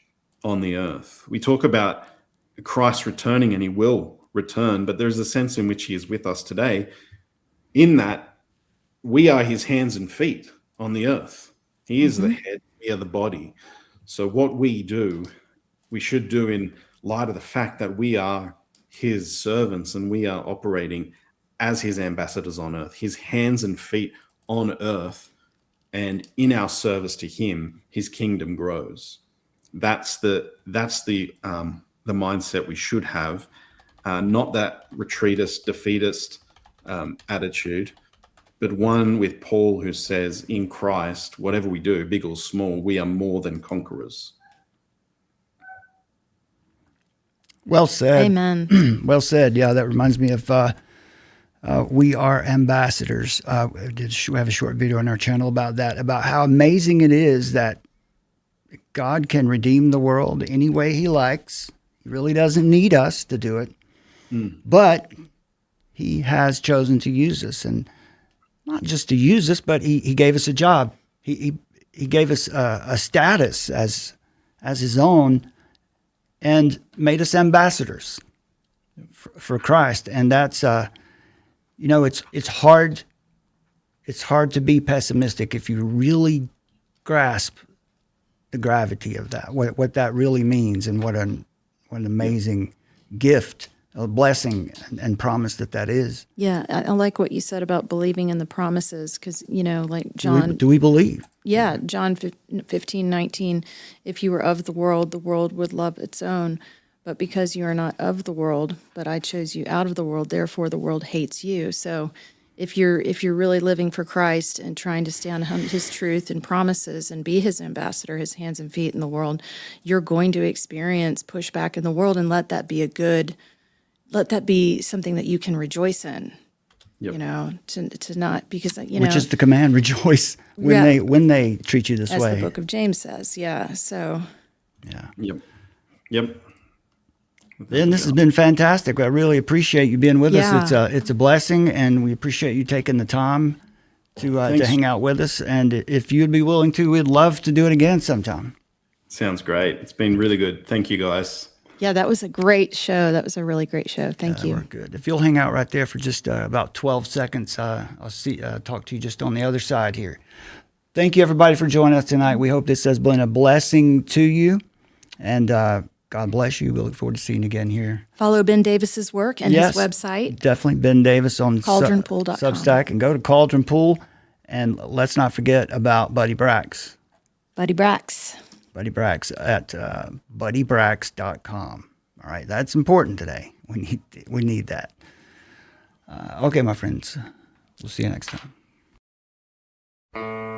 on the earth. We talk about Christ returning, and he will return, but there's a sense in which he is with us today, in that we are his hands and feet on the earth. He is the head, we are the body. So what we do, we should do in light of the fact that we are his servants and we are operating as his ambassadors on earth, his hands and feet on earth, and in our service to him, his kingdom grows. That's the mindset we should have, not that retreatist, defeatist attitude, but one with Paul, who says, in Christ, whatever we do, big or small, we are more than conquerors. Well said. Amen. Well said. Yeah, that reminds me of we are ambassadors. We have a short video on our channel about that, about how amazing it is that God can redeem the world any way he likes. He really doesn't need us to do it. But he has chosen to use us, and not just to use us, but he gave us a job. He gave us a status as his own, and made us ambassadors for Christ. And that's it's hard to be pessimistic if you really grasp the gravity of that, what that really means, and what an amazing gift, a blessing and promise that is. Yeah, I like what you said about believing in the promises, because, like John. Do we believe? Yeah, John 15:19, if you were of the world would love its own. But because you are not of the world, but I chose you out of the world, therefore the world hates you. So if you're really living for Christ and trying to stand on his truth and promises and be his ambassador, his hands and feet in the world, you're going to experience pushback in the world, and let that be something that you can rejoice in. Yep. To not, because which is the command, rejoice when they treat you this as way. As the book of James says, yeah. So Yep. Ben, this has been fantastic. I really appreciate you being with us. It's a blessing, and we appreciate you taking the time to hang out with us. And if you'd be willing to, we'd love to do it again sometime. Sounds great. It's been really good. Thank you, guys. Yeah, that was a great show. That was a really great show. Thank you. We're good. If you'll hang out right there for just about 12 seconds, I'll talk to you just on the other side here. Thank you, everybody, for joining us tonight. We hope this has been a blessing to you, and God bless you. We look forward to seeing you again here. Follow Ben Davis's work and his website. Definitely Ben Davis on cauldronpool.com. Substack, and go to Cauldron Pool. And let's not forget about Buddy Brax. Buddy Brax at buddybrax.com. All right, that's important today. We need that. Okay, my friends. We'll see you next time.